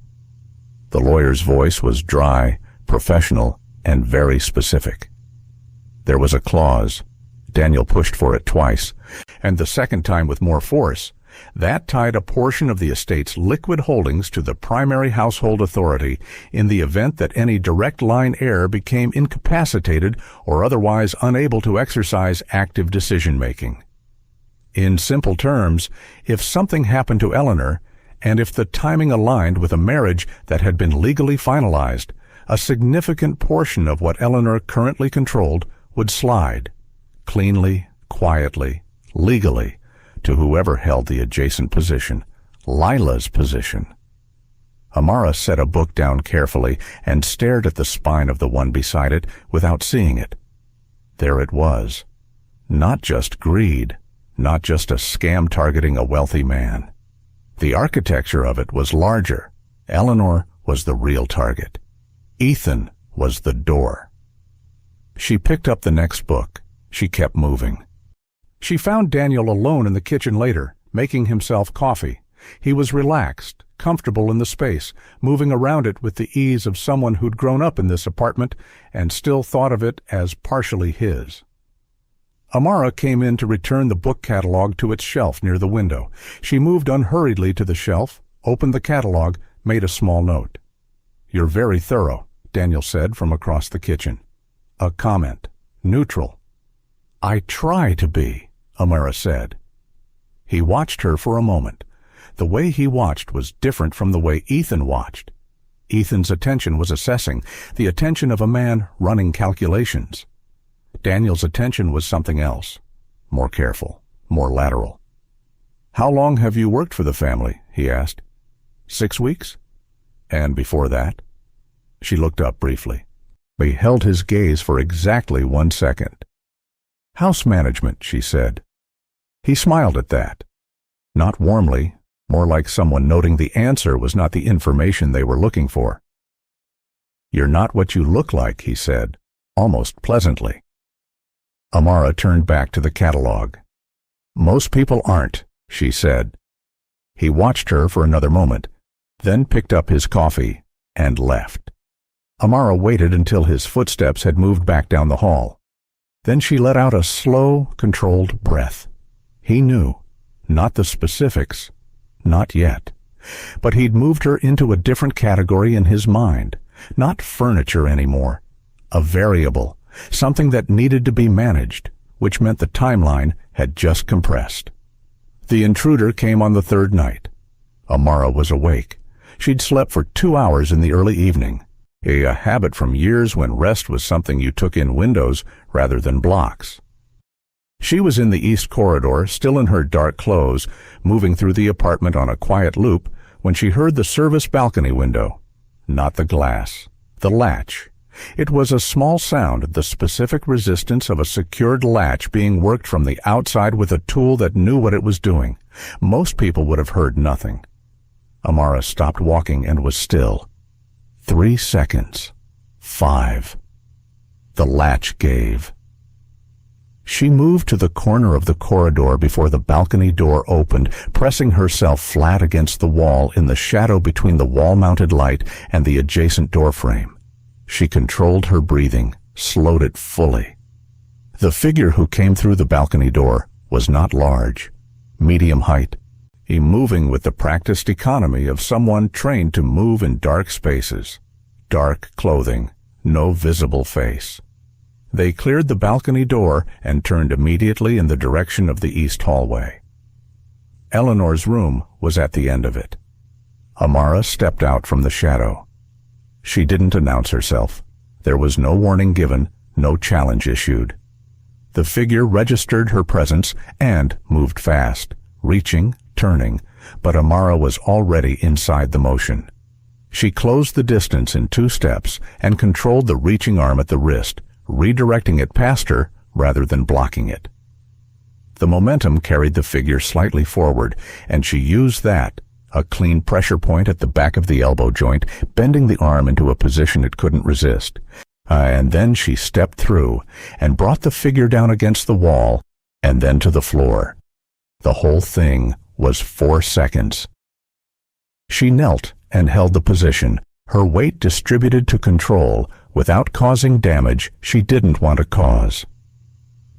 The lawyer's voice was dry, professional, and very specific. There was a clause. Daniel pushed for it twice, and the second time with more force. That tied a portion of the estate's liquid holdings to the primary household authority in the event that any direct line heir became incapacitated or otherwise unable to exercise active decision-making. In simple terms, if something happened to Eleanor, and if the timing aligned with a marriage that had been legally finalized, a significant portion of what Eleanor currently controlled would slide, cleanly, quietly, legally, to whoever held the adjacent position, Lila's position. Amara set a book down carefully and stared at the spine of the one beside it without seeing it. There it was. Not just greed, not just a scam targeting a wealthy man. The architecture of it was larger. Eleanor was the real target. Ethan was the door. She picked up the next book. She kept moving. She found Daniel alone in the kitchen later, making himself coffee. He was relaxed, comfortable in the space, moving around it with the ease of someone who'd grown up in this apartment and still thought of it as partially his. Amara came in to return the book catalog to its shelf near the window. She moved unhurriedly to the shelf, opened the catalog, made a small note. "You're very thorough," Daniel said from across the kitchen. A comment. Neutral. "I try to be," Amara said. He watched her for a moment. The way he watched was different from the way Ethan watched. Ethan's attention was assessing, the attention of a man running calculations. Daniel's attention was something else, more careful, more lateral. "How long have you worked for the family?" he asked. 6 weeks? And before that? She looked up briefly. He held his gaze for exactly 1 second. "House management," she said. He smiled at that. Not warmly, more like someone noting the answer was not the information they were looking for. "You're not what you look like," he said, almost pleasantly. Amara turned back to the catalog. "Most people aren't," she said. He watched her for another moment, then picked up his coffee and left. Amara waited until his footsteps had moved back down the hall. Then she let out a slow, controlled breath. He knew, not the specifics, not yet. But he'd moved her into a different category in his mind, not furniture anymore, a variable, something that needed to be managed, which meant the timeline had just compressed. The intruder came on the third night. Amara was awake. She'd slept for 2 hours in the early evening, a habit from years when rest was something you took in windows rather than blocks. She was in the east corridor, still in her dark clothes, moving through the apartment on a quiet loop, when she heard the service balcony window. Not the glass, the latch. It was a small sound, the specific resistance of a secured latch being worked from the outside with a tool that knew what it was doing. Most people would have heard nothing. Amara stopped walking and was still. 3 seconds. 5. The latch gave. She moved to the corner of the corridor before the balcony door opened, pressing herself flat against the wall in the shadow between the wall-mounted light and the adjacent doorframe. She controlled her breathing, slowed it fully. The figure who came through the balcony door was not large, medium height, moving with the practiced economy of someone trained to move in dark spaces. Dark clothing, no visible face. They cleared the balcony door and turned immediately in the direction of the east hallway. Eleanor's room was at the end of it. Amara stepped out from the shadow. She didn't announce herself. There was no warning given, no challenge issued. The figure registered her presence and moved fast, reaching, turning, but Amara was already inside the motion. She closed the distance in 2 steps and controlled the reaching arm at the wrist, redirecting it past her rather than blocking it. The momentum carried the figure slightly forward, and she used that, a clean pressure point at the back of the elbow joint, bending the arm into a position it couldn't resist. And then she stepped through and brought the figure down against the wall and then to the floor. The whole thing was 4 seconds. She knelt and held the position, her weight distributed to control, without causing damage she didn't want to cause.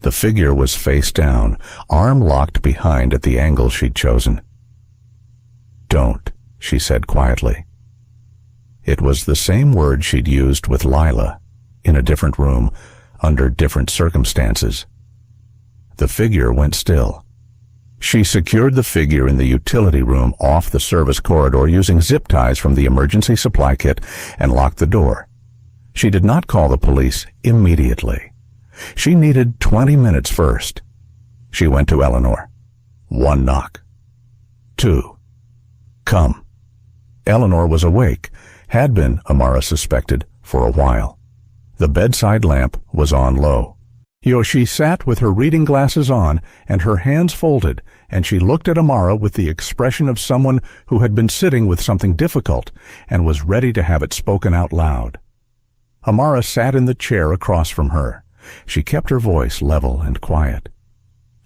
The figure was face down, arm locked behind at the angle she'd chosen. "Don't," she said quietly. It was the same word she'd used with Lila, in a different room, under different circumstances. The figure went still. She secured the figure in the utility room off the service corridor using zip ties from the emergency supply kit and locked the door. She did not call the police immediately. She needed 20 minutes first. She went to Eleanor. 1 knock. 2. "Come." Eleanor was awake, had been, Amara suspected, for a while. The bedside lamp was on low. Yoshi sat with her reading glasses on and her hands folded, and she looked at Amara with the expression of someone who had been sitting with something difficult and was ready to have it spoken out loud. Amara sat in the chair across from her. She kept her voice level and quiet.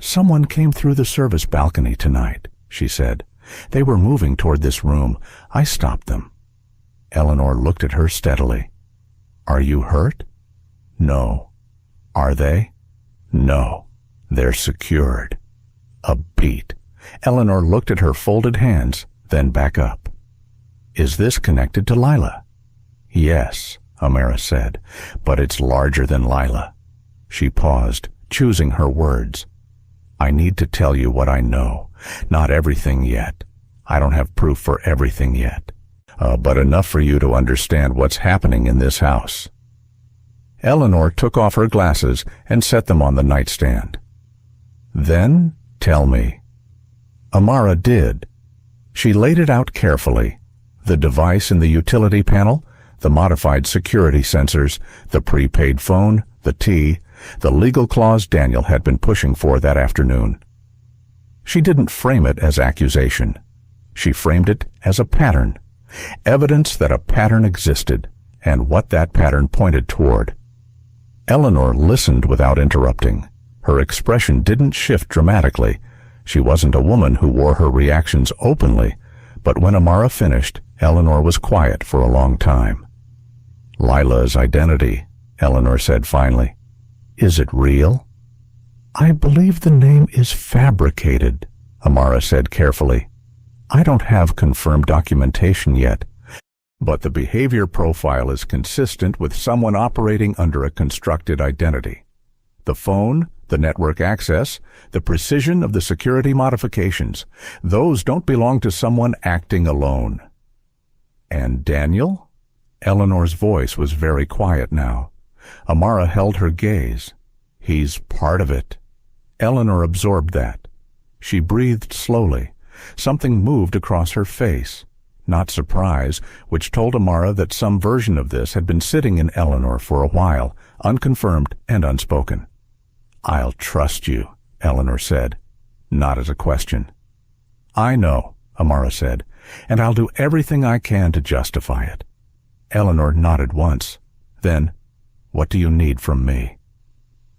"Someone came through the service balcony tonight," she said. "They were moving toward this room. I stopped them." Eleanor looked at her steadily. "Are you hurt?" "No." "Are they?" "No. They're secured." A beat. Eleanor looked at her folded hands, then back up. "Is this connected to Lila?" "Yes," Amara said, "but it's larger than Lila." She paused, choosing her words. "I need to tell you what I know. Not everything yet. I don't have proof for everything yet. But enough for you to understand what's happening in this house." Eleanor took off her glasses and set them on the nightstand. "Then tell me." Amara did. She laid it out carefully. The device in the utility panel, the modified security sensors, the prepaid phone, the tea, the legal clause Daniel had been pushing for that afternoon. She didn't frame it as accusation. She framed it as a pattern, evidence that a pattern existed and what that pattern pointed toward. Eleanor listened without interrupting. Her expression didn't shift dramatically. She wasn't a woman who wore her reactions openly, but when Amara finished, Eleanor was quiet for a long time. "Lila's identity," Eleanor said finally. "Is it real?" "I believe the name is fabricated," Amara said carefully. "I don't have confirmed documentation yet, but the behavior profile is consistent with someone operating under a constructed identity. The phone, the network access, the precision of the security modifications, those don't belong to someone acting alone." "And Daniel?" Eleanor's voice was very quiet now. Amara held her gaze. "He's part of it." Eleanor absorbed that. She breathed slowly. Something moved across her face. Not surprise, which told Amara that some version of this had been sitting in Eleanor for a while, unconfirmed and unspoken. "I'll trust you," Eleanor said, not as a question. "I know," Amara said, "and I'll do everything I can to justify it." Eleanor nodded once. Then, "What do you need from me?"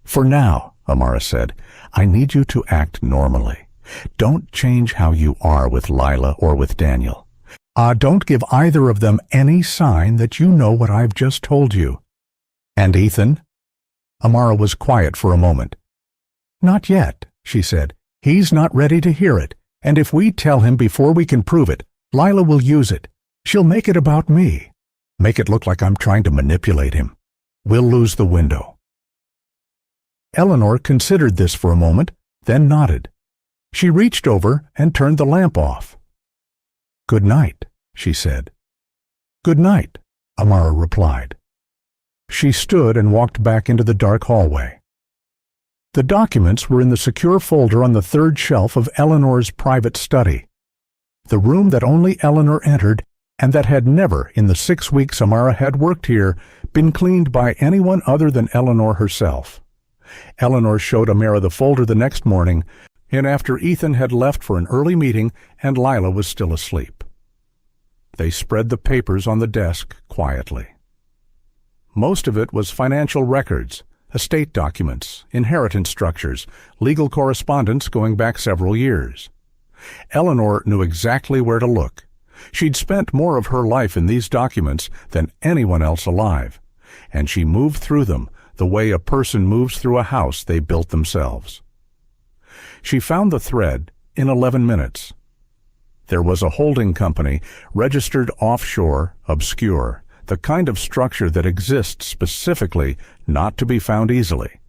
"For now," Amara said, "I need you to act normally. Don't change how you are with Lila or with Daniel. Don't give either of them any sign that you know what I've just told you." "And Ethan?" Amara was quiet for a moment. "Not yet," she said. "He's not ready to hear it, and if we tell him before we can prove it, Lila will use it. She'll make it about me. Make it look like I'm trying to manipulate him. We'll lose the window." Eleanor considered this for a moment, then nodded. She reached over and turned the lamp off. "Good night," she said. "Good night," Amara replied. She stood and walked back into the dark hallway. The documents were in the secure folder on the third shelf of Eleanor's private study, the room that only Eleanor entered and that had never, in the 6 weeks Amara had worked here, been cleaned by anyone other than Eleanor herself. Eleanor showed Amara the folder the next morning, and after Ethan had left for an early meeting and Lila was still asleep. They spread the papers on the desk quietly. Most of it was financial records, estate documents, inheritance structures, legal correspondence going back several years. Eleanor knew exactly where to look. She'd spent more of her life in these documents than anyone else alive, and she moved through them the way a person moves through a house they built themselves. She found the thread in 11 minutes. There was a holding company, registered offshore, obscure, the kind of structure that exists specifically not to be found easily.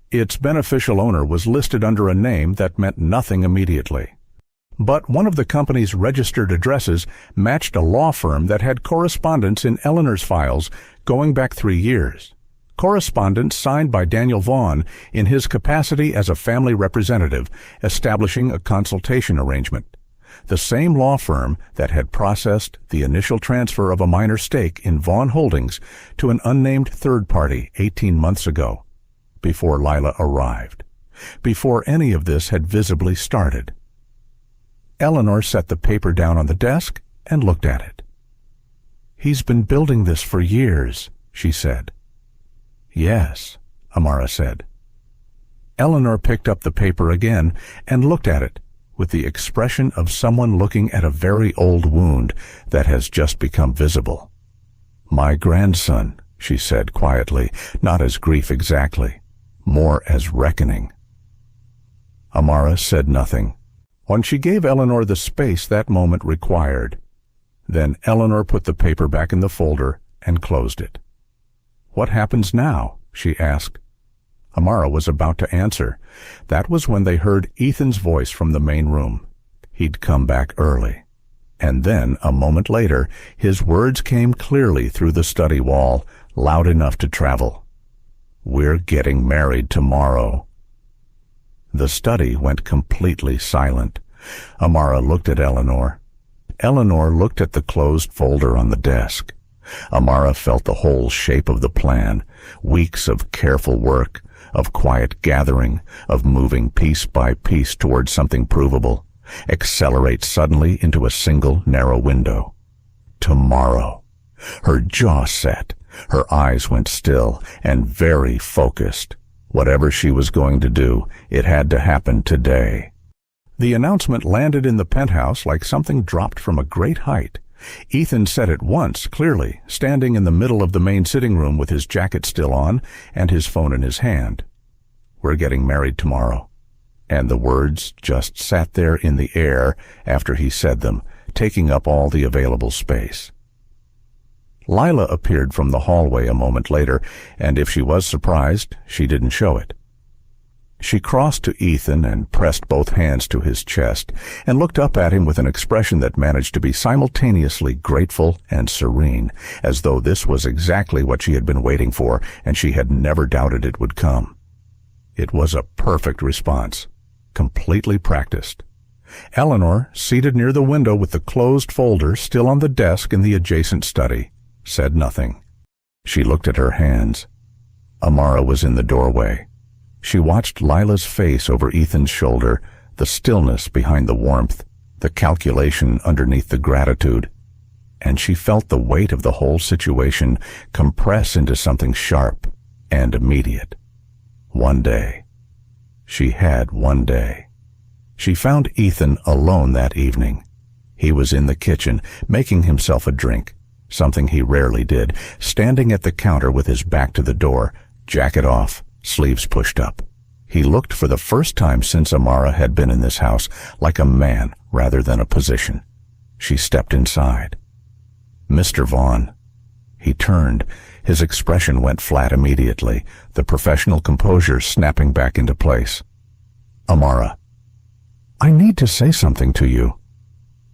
Its beneficial owner was listed under a name that meant nothing immediately. But one of the company's registered addresses matched a law firm that had correspondence in Eleanor's files going back 3 years. Correspondence signed by Daniel Vaughn in his capacity as a family representative, establishing a consultation arrangement. The same law firm that had processed the initial transfer of a minor stake in Vaughn Holdings to an unnamed third party 18 months ago. before Lila arrived, before any of this had visibly started. Eleanor set the paper down on the desk and looked at it. "He's been building this for years," she said. "Yes," Amara said. Eleanor picked up the paper again and looked at it with the expression of someone looking at a very old wound that has just become visible. "My grandson," she said quietly, not as grief exactly, more as reckoning. Amara said nothing. When she gave Eleanor the space that moment required, then Eleanor put the paper back in the folder and closed it. "What happens now?" she asked. Amara was about to answer. That was when they heard Ethan's voice from the main room. He'd come back early. And then, a moment later, his words came clearly through the study wall, loud enough to travel. "We're getting married tomorrow." The study went completely silent. Amara looked at Eleanor. Eleanor looked at the closed folder on the desk. Amara felt the whole shape of the plan, weeks of careful work, of quiet gathering, of moving piece by piece towards something provable, accelerate suddenly into a single narrow window. Tomorrow. Her jaw set, her eyes went still and very focused. Whatever she was going to do, it had to happen today. The announcement landed in the penthouse like something dropped from a great height. Ethan said it once, clearly, standing in the middle of the main sitting room with his jacket still on and his phone in his hand. "We're getting married tomorrow." And the words just sat there in the air after he said them, taking up all the available space. Lila appeared from the hallway a moment later, and if she was surprised, she didn't show it. She crossed to Ethan and pressed both hands to his chest and looked up at him with an expression that managed to be simultaneously grateful and serene, as though this was exactly what she had been waiting for and she had never doubted it would come. It was a perfect response, completely practiced. Eleanor, seated near the window with the closed folder still on the desk in the adjacent study, said nothing. She looked at her hands. Amara was in the doorway. She watched Lila's face over Ethan's shoulder, the stillness behind the warmth, the calculation underneath the gratitude, and she felt the weight of the whole situation compress into something sharp and immediate. One day. She had one day. She found Ethan alone that evening. He was in the kitchen, making himself a drink, something he rarely did, standing at the counter with his back to the door, jacket off, sleeves pushed up. He looked for the first time since Amara had been in this house like a man rather than a position. She stepped inside. "Mr. Vaughn." He turned. His expression went flat immediately, the professional composure snapping back into place. "Amara, I need to say something to you."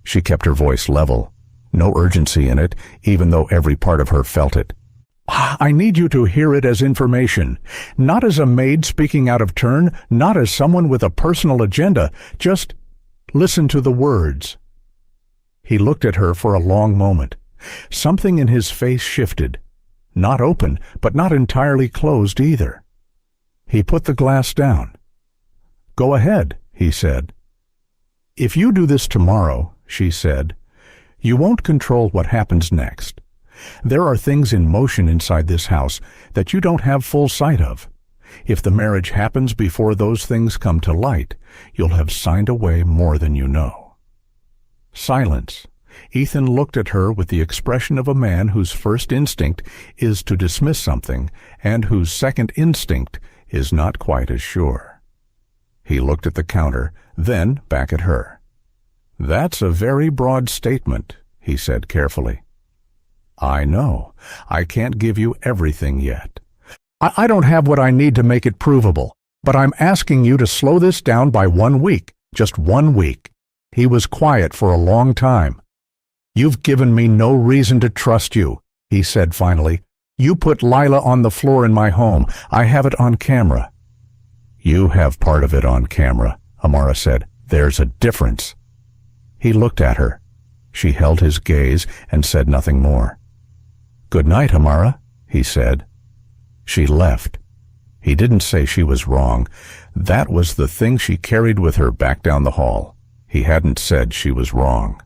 She kept her voice level, no urgency in it, even though every part of her felt it. "I need you to hear it as information, not as a maid speaking out of turn, not as someone with a personal agenda. Just listen to the words." He looked at her for a long moment. Something in his face shifted. Not open, but not entirely closed either. He put the glass down. "Go ahead," he said. "If you do this tomorrow," she said, "you won't control what happens next. There are things in motion inside this house that you don't have full sight of. If the marriage happens before those things come to light, you'll have signed away more than you know." Silence. Ethan looked at her with the expression of a man whose first instinct is to dismiss something and whose second instinct is not quite as sure. He looked at the counter, then back at her. "That's a very broad statement," he said carefully. "I know. I can't give you everything yet. I don't have what I need to make it provable, but I'm asking you to slow this down by 1 week, just 1 week." He was quiet for a long time. "You've given me no reason to trust you," he said finally. "You put Lila on the floor in my home. I have it on camera." "You have part of it on camera," Amara said. "There's a difference." He looked at her. She held his gaze and said nothing more. "Good night, Amara," he said. She left. He didn't say she was wrong. That was the thing she carried with her back down the hall. He hadn't said she was wrong.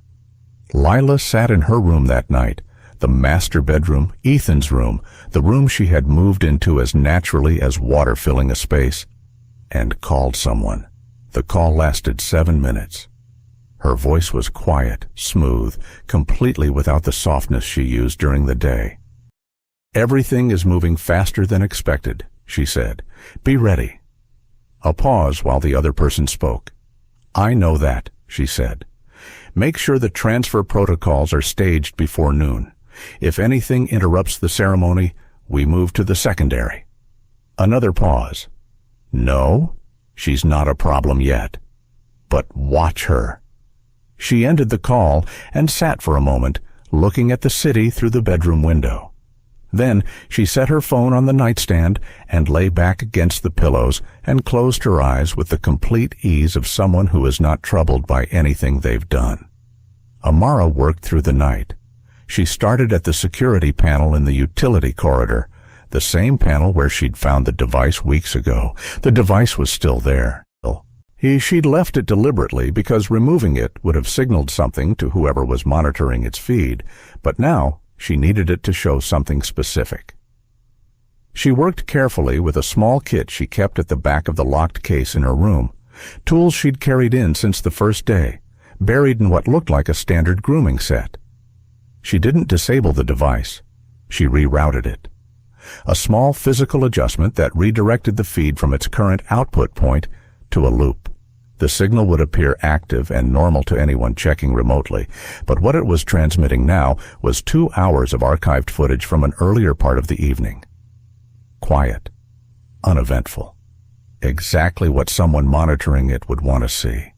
Lila sat in her room that night, the master bedroom, Ethan's room, the room she had moved into as naturally as water filling a space, and called someone. The call lasted 7 minutes. Her voice was quiet, smooth, completely without the softness she used during the day. "Everything is moving faster than expected," she said. "Be ready." A pause while the other person spoke. "I know that," she said. "Make sure the transfer protocols are staged before noon. If anything interrupts the ceremony, we move to the secondary." Another pause. "No, she's not a problem yet. But watch her." She ended the call and sat for a moment, looking at the city through the bedroom window. Then she set her phone on the nightstand and lay back against the pillows and closed her eyes with the complete ease of someone who is not troubled by anything they've done. Amara worked through the night. She started at the security panel in the utility corridor, the same panel where she'd found the device weeks ago. The device was still there. She'd left it deliberately because removing it would have signaled something to whoever was monitoring its feed, but now she needed it to show something specific. She worked carefully with a small kit she kept at the back of the locked case in her room, tools she'd carried in since the first day, buried in what looked like a standard grooming set. She didn't disable the device. She rerouted it. A small physical adjustment that redirected the feed from its current output point to a loop. The signal would appear active and normal to anyone checking remotely, but what it was transmitting now was 2 hours of archived footage from an earlier part of the evening. Quiet, uneventful, exactly what someone monitoring it would want to see.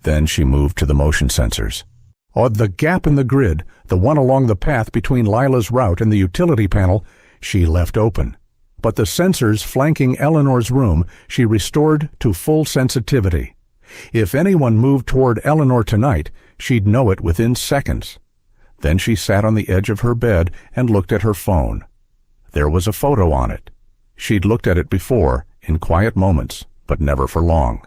Then she moved to the motion sensors. The gap in the grid, the one along the path between Lila's route and the utility panel, she left open. But the sensors flanking Eleanor's room she restored to full sensitivity. If anyone moved toward Eleanor tonight, she'd know it within seconds. Then she sat on the edge of her bed and looked at her phone. There was a photo on it. She'd looked at it before, in quiet moments, but never for long.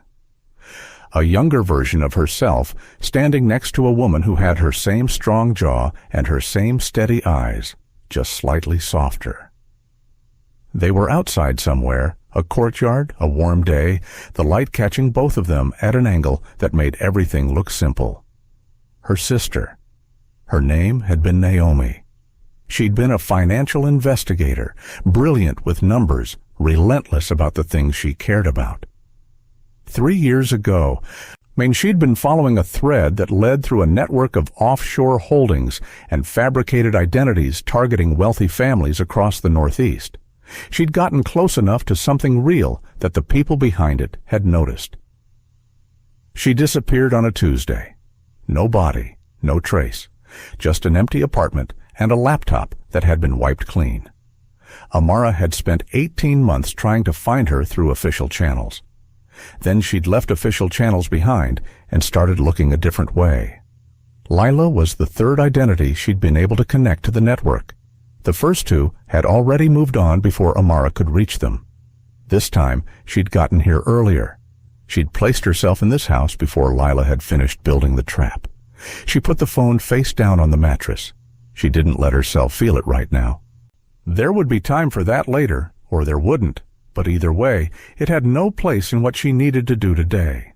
A younger version of herself standing next to a woman who had her same strong jaw and her same steady eyes, just slightly softer. They were outside somewhere, a courtyard, a warm day, the light catching both of them at an angle that made everything look simple. Her sister. Her name had been Naomi. She'd been a financial investigator, brilliant with numbers, relentless about the things she cared about. 3 years ago, she'd been following a thread that led through a network of offshore holdings and fabricated identities targeting wealthy families across the Northeast. She'd gotten close enough to something real that the people behind it had noticed. She disappeared on a Tuesday. No body, no trace, just an empty apartment and a laptop that had been wiped clean. Amara had spent 18 months trying to find her through official channels. Then she'd left official channels behind and started looking a different way. Lila was the third identity she'd been able to connect to the network. The first two had already moved on before Amara could reach them. This time, she'd gotten here earlier. She'd placed herself in this house before Lila had finished building the trap. She put the phone face down on the mattress. She didn't let herself feel it right now. There would be time for that later, or there wouldn't, but either way, it had no place in what she needed to do today.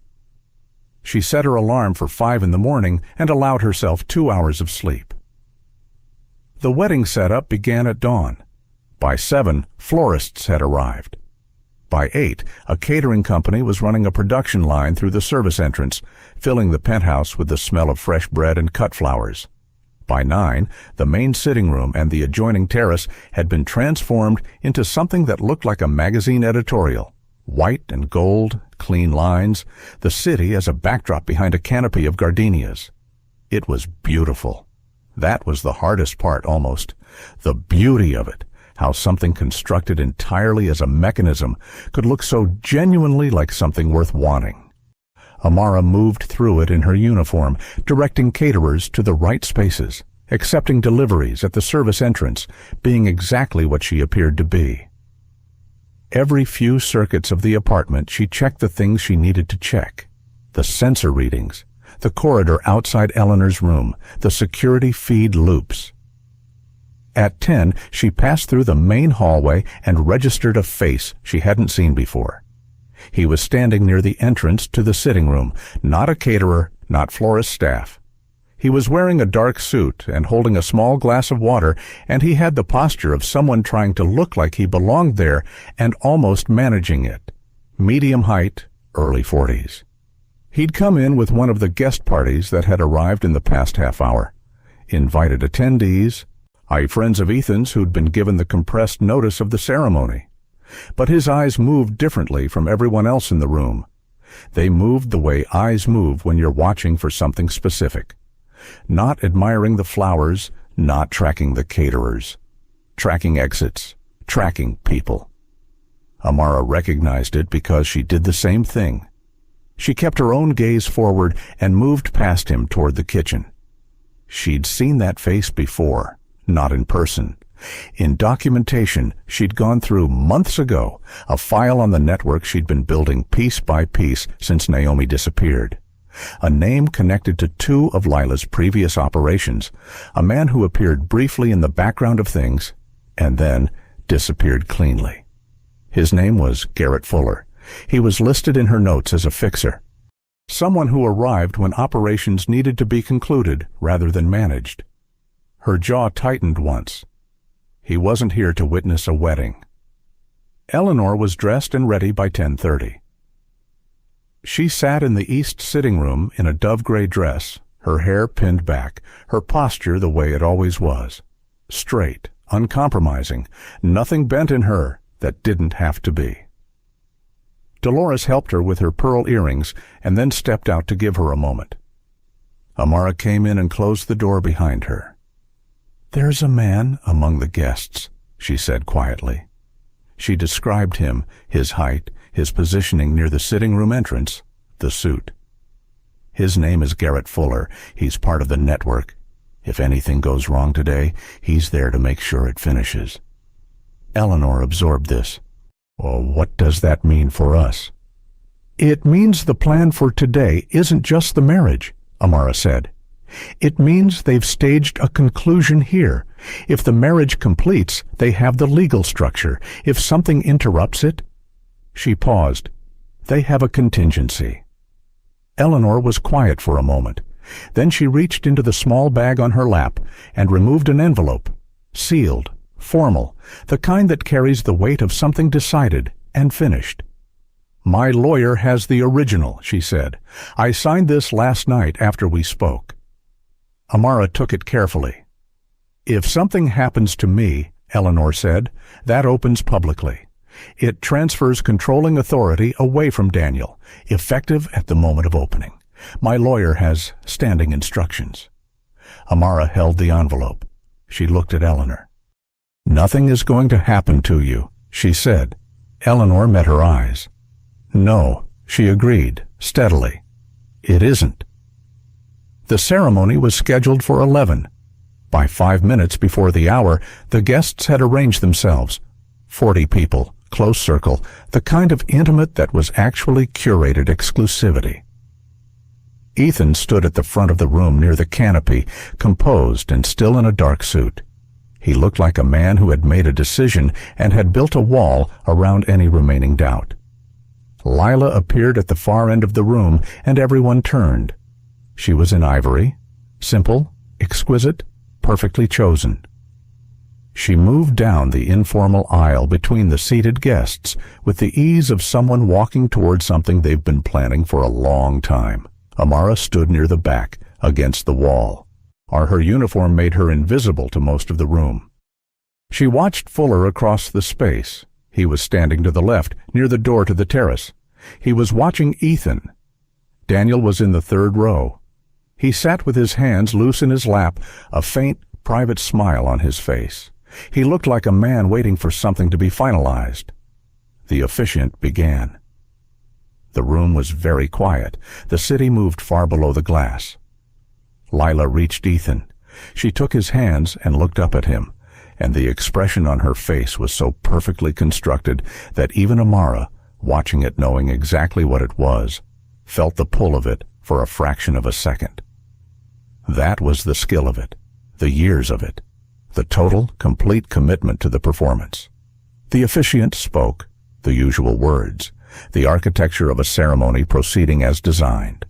She set her alarm for 5 in the morning and allowed herself 2 hours of sleep. The wedding setup began at dawn. By 7, florists had arrived. By 8, a catering company was running a production line through the service entrance, filling the penthouse with the smell of fresh bread and cut flowers. By 9, the main sitting room and the adjoining terrace had been transformed into something that looked like a magazine editorial. White and gold, clean lines, the city as a backdrop behind a canopy of gardenias. It was beautiful. That was the hardest part, almost. The beauty of it, how something constructed entirely as a mechanism could look so genuinely like something worth wanting. Amara moved through it in her uniform, directing caterers to the right spaces, accepting deliveries at the service entrance, being exactly what she appeared to be. Every few circuits of the apartment, she checked the things she needed to check. The sensor readings, the corridor outside Eleanor's room, the security feed loops. At 10, she passed through the main hallway and registered a face she hadn't seen before. He was standing near the entrance to the sitting room, not a caterer, not florist staff. He was wearing a dark suit and holding a small glass of water, and he had the posture of someone trying to look like he belonged there and almost managing it. Medium height, early 40s. He'd come in with one of the guest parties that had arrived in the past half hour. Invited attendees, friends of Ethan's who'd been given the compressed notice of the ceremony. But his eyes moved differently from everyone else in the room. They moved the way eyes move when you're watching for something specific. Not admiring the flowers, not tracking the caterers. Tracking exits, tracking people. Amara recognized it because she did the same thing. She kept her own gaze forward and moved past him toward the kitchen. She'd seen that face before, not in person. In documentation she'd gone through months ago, a file on the network she'd been building piece by piece since Naomi disappeared. A name connected to 2 of Lila's previous operations, a man who appeared briefly in the background of things and then disappeared cleanly. His name was Garrett Fuller. He was listed in her notes as a fixer. Someone who arrived when operations needed to be concluded rather than managed. Her jaw tightened once. He wasn't here to witness a wedding. Eleanor was dressed and ready by 10:30. She sat in the east sitting room in a dove-gray dress, her hair pinned back, her posture the way it always was. Straight, uncompromising, nothing bent in her that didn't have to be. Dolores helped her with her pearl earrings and then stepped out to give her a moment. Amara came in and closed the door behind her. "There's a man among the guests," she said quietly. She described him, his height, his positioning near the sitting room entrance, the suit. "His name is Garrett Fuller. He's part of the network. If anything goes wrong today, he's there to make sure it finishes." Eleanor absorbed this. "Well, what does that mean for us?" "It means the plan for today isn't just the marriage," Amara said. "It means they've staged a conclusion here. If the marriage completes, they have the legal structure. If something interrupts it—" She paused. "They have a contingency." Eleanor was quiet for a moment. Then she reached into the small bag on her lap and removed an envelope, sealed, formal, the kind that carries the weight of something decided and finished. "My lawyer has the original," she said. "I signed this last night after we spoke." Amara took it carefully. "If something happens to me," Eleanor said, "that opens publicly. It transfers controlling authority away from Daniel, effective at the moment of opening. My lawyer has standing instructions." Amara held the envelope. She looked at Eleanor. "Nothing is going to happen to you," she said. Eleanor met her eyes. "No," she agreed, steadily. "It isn't." The ceremony was scheduled for 11. By 5 minutes before the hour, the guests had arranged themselves. 40 people, close circle, the kind of intimate that was actually curated exclusivity. Ethan stood at the front of the room near the canopy, composed and still in a dark suit. He looked like a man who had made a decision and had built a wall around any remaining doubt. Lila appeared at the far end of the room, and everyone turned. She was in ivory, simple, exquisite, perfectly chosen. She moved down the informal aisle between the seated guests with the ease of someone walking toward something they've been planning for a long time. Amara stood near the back, against the wall. Her uniform made her invisible to most of the room. She watched Fuller across the space. He was standing to the left, near the door to the terrace. He was watching Ethan. Daniel was in the third row. He sat with his hands loose in his lap, a faint, private smile on his face. He looked like a man waiting for something to be finalized. The officiant began. The room was very quiet. The city moved far below the glass. Lila reached Ethan. She took his hands and looked up at him. and the expression on her face was so perfectly constructed that even Amara, watching it knowing exactly what it was, felt the pull of it for a fraction of a second. That was the skill of it, the years of it, the total, complete commitment to the performance. The officiant spoke, the usual words, the architecture of a ceremony proceeding as designed.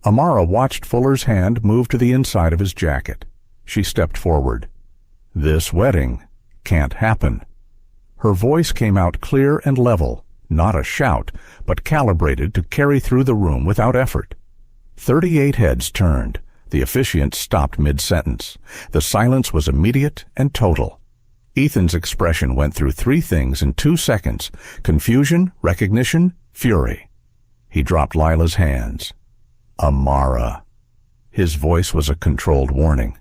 Amara watched Fuller's hand move to the inside of his jacket. She stepped forward. "This wedding can't happen." Her voice came out clear and level, not a shout, but calibrated to carry through the room without effort. 38 heads turned. The officiant stopped mid-sentence. The silence was immediate and total. Ethan's expression went through 3 things in 2 seconds: confusion, recognition, fury. He dropped Lila's hands. "Amara." His voice was a controlled warning.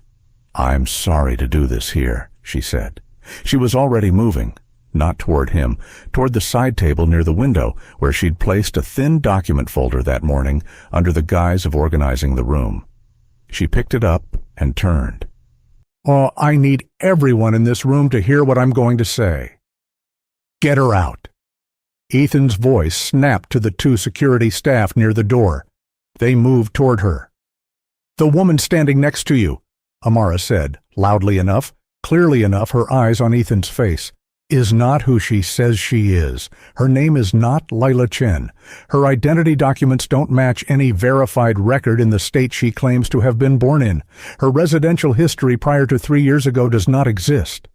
"I'm sorry to do this here," she said. She was already moving, not toward him, toward the side table near the window where she'd placed a thin document folder that morning under the guise of organizing the room. She picked it up and turned. "Oh, I need everyone in this room to hear what I'm going to say. Get her out." Ethan's voice snapped to the 2 security staff near the door. They moved toward her. "The woman standing next to you," Amara said, loudly enough, clearly enough, her eyes on Ethan's face, "is not who she says she is. Her name is not Lila Chen. Her identity documents don't match any verified record in the state she claims to have been born in. Her residential history prior to 3 years ago does not exist."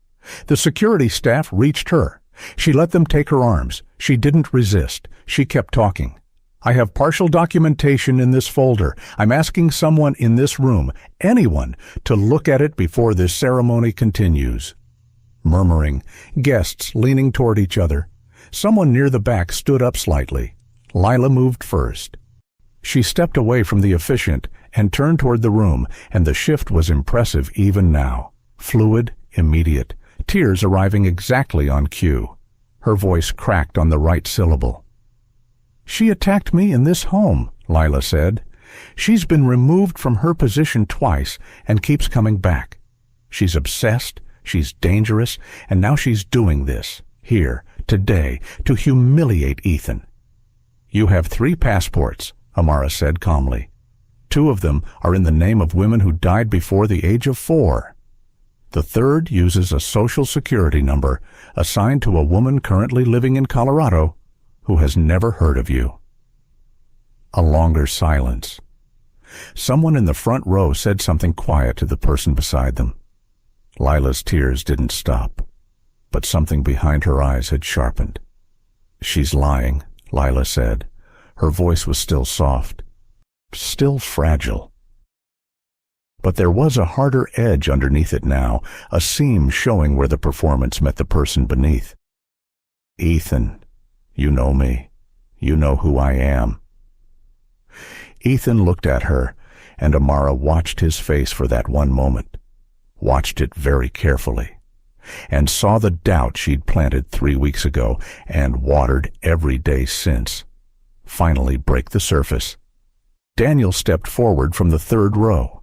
The security staff reached her. She let them take her arms. She didn't resist. She kept talking. "I have partial documentation in this folder. I'm asking someone in this room, anyone, to look at it before this ceremony continues." Murmuring, guests leaning toward each other. Someone near the back stood up slightly. Lila moved first. She stepped away from the officiant and turned toward the room, and the shift was impressive even now. Fluid, immediate, tears arriving exactly on cue. Her voice cracked on the right syllable. "She attacked me in this home," Lila said. "She's been removed from her position twice and keeps coming back. She's obsessed, she's dangerous, and now she's doing this, here, today, to humiliate Ethan." "You have 3 passports," Amara said calmly. 2 of them are in the name of women who died before the age of 4. The 3rd uses a social security number assigned to a woman currently living in Colorado who has never heard of you. A longer silence. Someone in the front row said something quiet to the person beside them. Lila's tears didn't stop, but something behind her eyes had sharpened. "She's lying," Lila said. Her voice was still soft, still fragile. But there was a harder edge underneath it now, a seam showing where the performance met the person beneath. "Ethan, you know me. You know who I am." Ethan looked at her, and Amara watched his face for that one moment, watched it very carefully, and saw the doubt she'd planted 3 weeks ago and watered every day since finally break the surface. Daniel stepped forward from the 3rd row.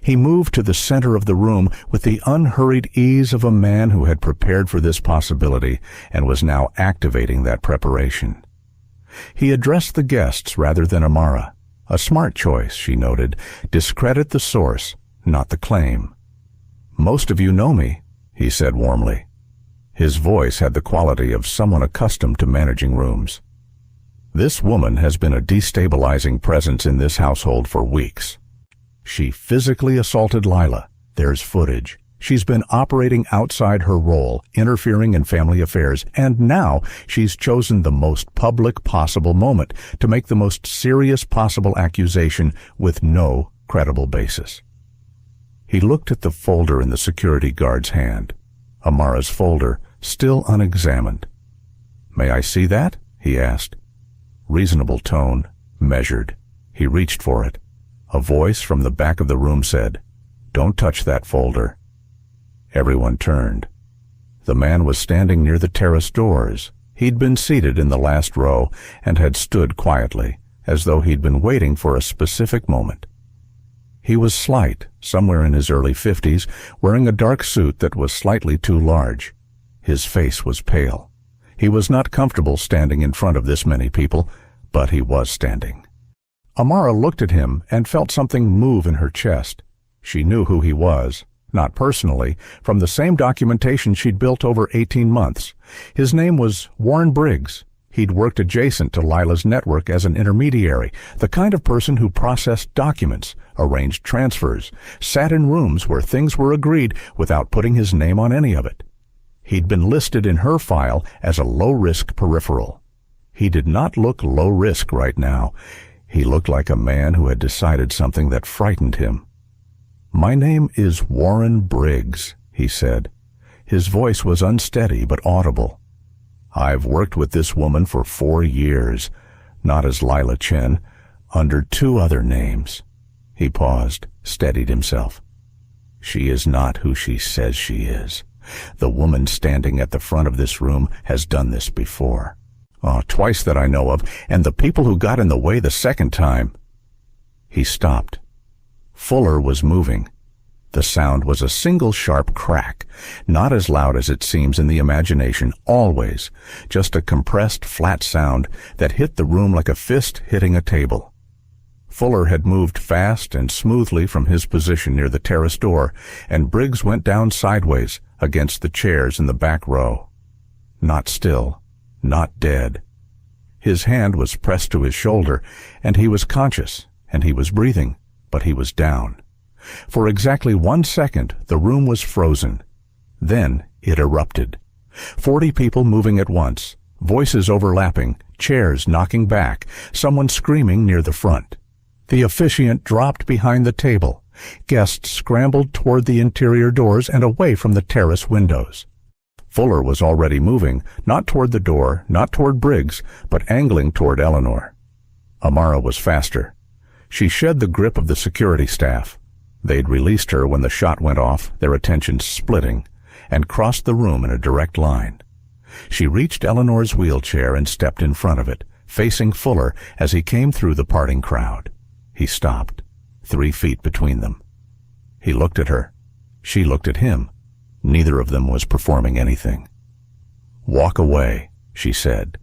He moved to the center of the room with the unhurried ease of a man who had prepared for this possibility and was now activating that preparation. He addressed the guests rather than Amara. A smart choice, she noted. Discredit the source, not the claim. "Most of you know me," he said warmly. His voice had the quality of someone accustomed to managing rooms. "This woman has been a destabilizing presence in this household for weeks. She physically assaulted Lila. There's footage. She's been operating outside her role, interfering in family affairs, and now she's chosen the most public possible moment to make the most serious possible accusation with no credible basis." He looked at the folder in the security guard's hand. Amara's folder, still unexamined. "May I see that?" he asked. Reasonable tone, measured. He reached for it. A voice from the back of the room said, "Don't touch that folder." Everyone turned. The man was standing near the terrace doors. He'd been seated in the last row and had stood quietly, as though he'd been waiting for a specific moment. He was slight, somewhere in his early 50s, wearing a dark suit that was slightly too large. His face was pale. He was not comfortable standing in front of this many people, but he was standing. Amara looked at him and felt something move in her chest. She knew who he was, not personally, from the same documentation she'd built over 18 months. His name was Warren Briggs. He'd worked adjacent to Lila's network as an intermediary, the kind of person who processed documents, arranged transfers, sat in rooms where things were agreed without putting his name on any of it. He'd been listed in her file as a low-risk peripheral. He did not look low-risk right now. He looked like a man who had decided something that frightened him. "My name is Warren Briggs," he said. His voice was unsteady but audible. "I've worked with this woman for 4 years, not as Lila Chen, under 2 other names." He paused, steadied himself. "She is not who she says she is. The woman standing at the front of this room has done this before. Twice that I know of, and the people who got in the way the second time." He stopped. Fuller was moving. The sound was a single sharp crack, not as loud as it seems in the imagination, always, just a compressed, flat sound that hit the room like a fist hitting a table. Fuller had moved fast and smoothly from his position near the terrace door, and Briggs went down sideways against the chairs in the back row. Not still, not dead. His hand was pressed to his shoulder, and he was conscious, and he was breathing, but he was down. For exactly 1 second, the room was frozen. Then it erupted. 40 people moving at once, voices overlapping, chairs knocking back, someone screaming near the front. The officiant dropped behind the table. Guests scrambled toward the interior doors and away from the terrace windows. Fuller was already moving, not toward the door, not toward Briggs, but angling toward Eleanor. Amara was faster. She shed the grip of the security staff. They'd released her when the shot went off, their attentions splitting, and crossed the room in a direct line. She reached Eleanor's wheelchair and stepped in front of it, facing Fuller as he came through the parting crowd. He stopped, 3 feet between them. He looked at her. She looked at him. Neither of them was performing anything. "Walk away," she said.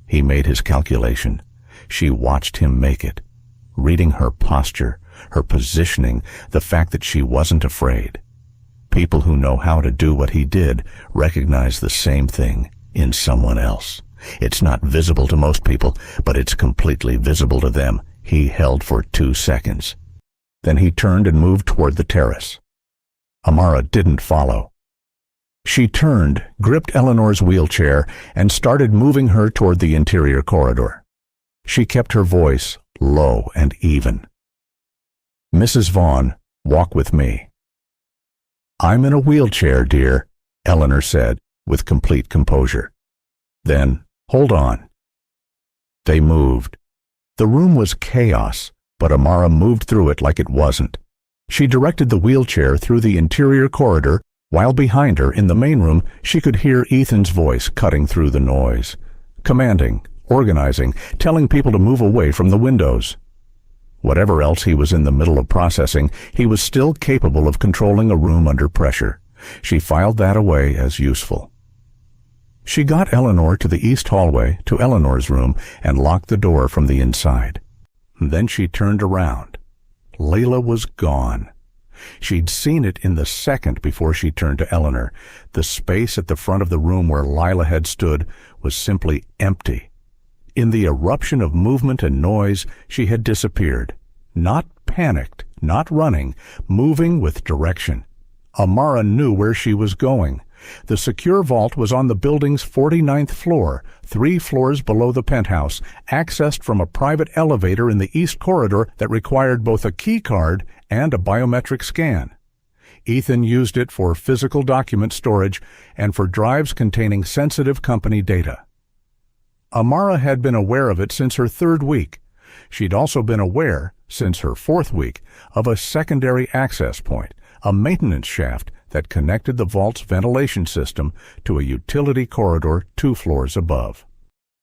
He made his calculation. She watched him make it, reading her posture, her positioning, the fact that she wasn't afraid. People who know how to do what he did recognize the same thing in someone else. It's not visible to most people, but it's completely visible to them. He held for 2 seconds. Then he turned and moved toward the terrace. Amara didn't follow. She turned, gripped Eleanor's wheelchair, and started moving her toward the interior corridor. She kept her voice low and even. "Mrs. Vaughn, walk with me." "I'm in a wheelchair, dear," Eleanor said, with complete composure. Then, "Hold on." They moved. The room was chaos, but Amara moved through it like it wasn't. She directed the wheelchair through the interior corridor, while behind her, in the main room, she could hear Ethan's voice cutting through the noise, commanding, organizing, telling people to move away from the windows. Whatever else he was in the middle of processing, he was still capable of controlling a room under pressure. She filed that away as useful. She got Eleanor to the east hallway, to Eleanor's room, and locked the door from the inside. Then she turned around. Lila was gone. She'd seen it in the second before she turned to Eleanor. The space at the front of the room where Lila had stood was simply empty. In the eruption of movement and noise, she had disappeared. Not panicked, not running, moving with direction. Amara knew where she was going. The secure vault was on the building's 49th floor, 3 floors below the penthouse, accessed from a private elevator in the east corridor that required both a key card and a biometric scan. Ethan used it for physical document storage and for drives containing sensitive company data. Amara had been aware of it since her 3rd week. She'd also been aware, since her 4th week, of a secondary access point, a maintenance shaft that connected the vault's ventilation system to a utility corridor 2 floors above.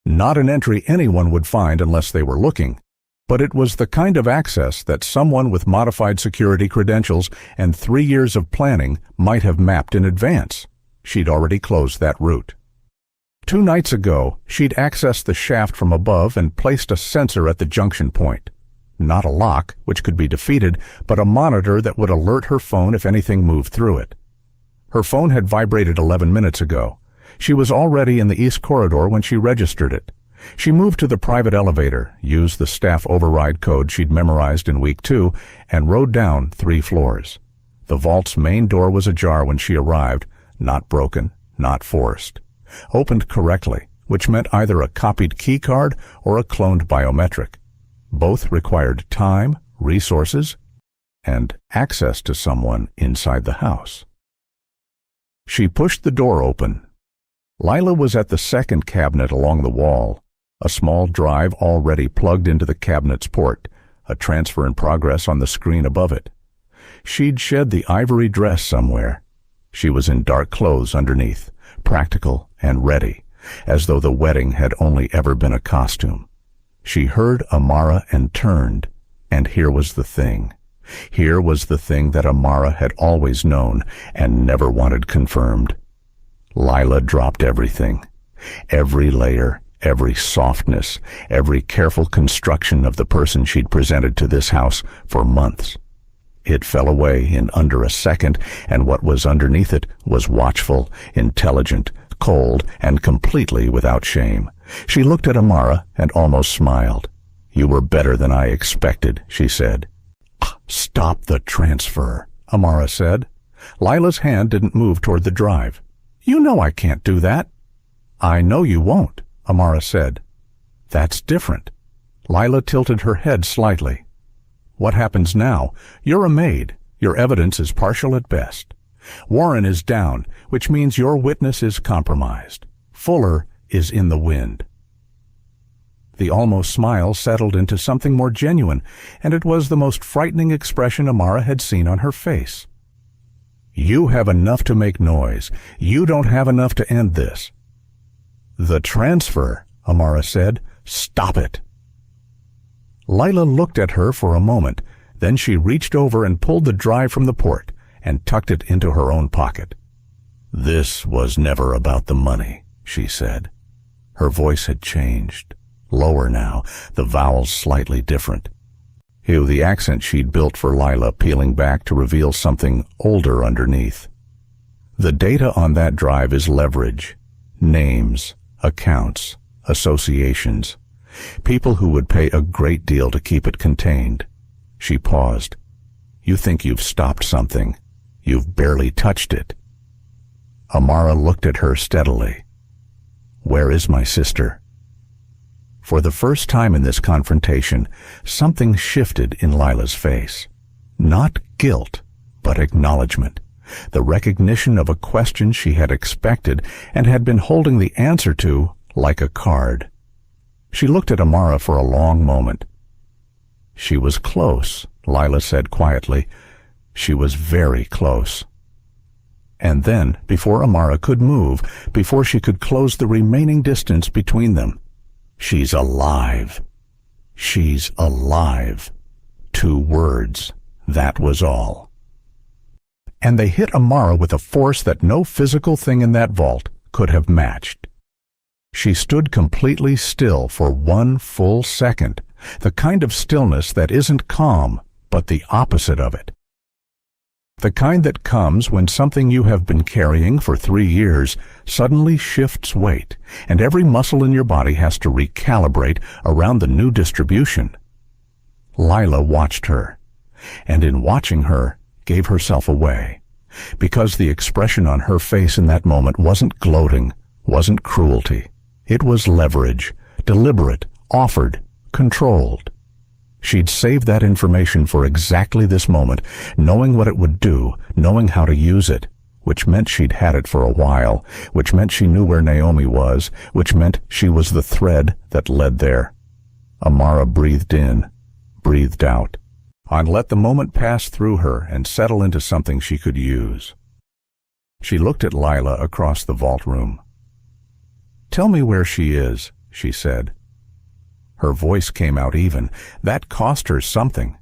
Not an entry anyone would find unless they were looking. But it was the kind of access that someone with modified security credentials and 3 years of planning might have mapped in advance. She'd already closed that route. 2 nights ago, she'd accessed the shaft from above and placed a sensor at the junction point. Not a lock, which could be defeated, but a monitor that would alert her phone if anything moved through it. Her phone had vibrated 11 minutes ago. She was already in the East Corridor when she registered it. She moved to the private elevator, used the staff override code she'd memorized in week 2, and rode down 3 floors. The vault's main door was ajar when she arrived, not broken, not forced. Opened correctly, which meant either a copied key card or a cloned biometric. Both required time, resources, and access to someone inside the house. She pushed the door open. Lila was at the second cabinet along the wall, a small drive already plugged into the cabinet's port, a transfer in progress on the screen above it. She'd shed the ivory dress somewhere. She was in dark clothes underneath, practical and ready, as though the wedding had only ever been a costume. She heard Amara and turned, and here was the thing. Here was the thing that Amara had always known and never wanted confirmed. Lila dropped everything. Every layer, every softness, every careful construction of the person she'd presented to this house for months. It fell away in under a second, and what was underneath it was watchful, intelligent, cold, and completely without shame. She looked at Amara and almost smiled. "You were better than I expected," she said. "Stop the transfer," Amara said. Lila's hand didn't move toward the drive. "You know I can't do that." "I know you won't," Amara said. "That's different." Lila tilted her head slightly. "What happens now? You're a maid. Your evidence is partial at best. Warren is down, which means your witness is compromised. Fuller is in the wind." The almost smile settled into something more genuine, and it was the most frightening expression Amara had seen on her face. "You have enough to make noise. You don't have enough to end this." "The transfer," Amara said. "Stop it." Lila looked at her for a moment, then she reached over and pulled the drive from the port and tucked it into her own pocket. "This was never about the money," she said. Her voice had changed. Lower now, the vowels slightly different. The accent she'd built for Lila peeling back to reveal something older underneath. "The data on that drive is leverage. Names, accounts, associations. People who would pay a great deal to keep it contained." She paused. "You think you've stopped something. You've barely touched it." Amara looked at her steadily. "Where is my sister?" For the first time in this confrontation, something shifted in Lila's face. Not guilt, but acknowledgement. The recognition of a question she had expected and had been holding the answer to like a card. She looked at Amara for a long moment. "She was close," Lila said quietly. "She was very close." And then, before Amara could move, before she could close the remaining distance between them, "She's alive. She's alive." 2 words. That was all. And they hit Amara with a force that no physical thing in that vault could have matched. She stood completely still for 1 full second, the kind of stillness that isn't calm, but the opposite of it. The kind that comes when something you have been carrying for 3 years suddenly shifts weight, and every muscle in your body has to recalibrate around the new distribution. Lila watched her, and in watching her, gave herself away, because the expression on her face in that moment wasn't gloating, wasn't cruelty. It was leverage, deliberate, offered, controlled. She'd saved that information for exactly this moment, knowing what it would do, knowing how to use it, which meant she'd had it for a while, which meant she knew where Naomi was, which meant she was the thread that led there. Amara breathed in, breathed out, and let the moment pass through her and settle into something she could use. She looked at Lila across the vault room. "Tell me where she is," she said. Her voice came out even. That cost her something.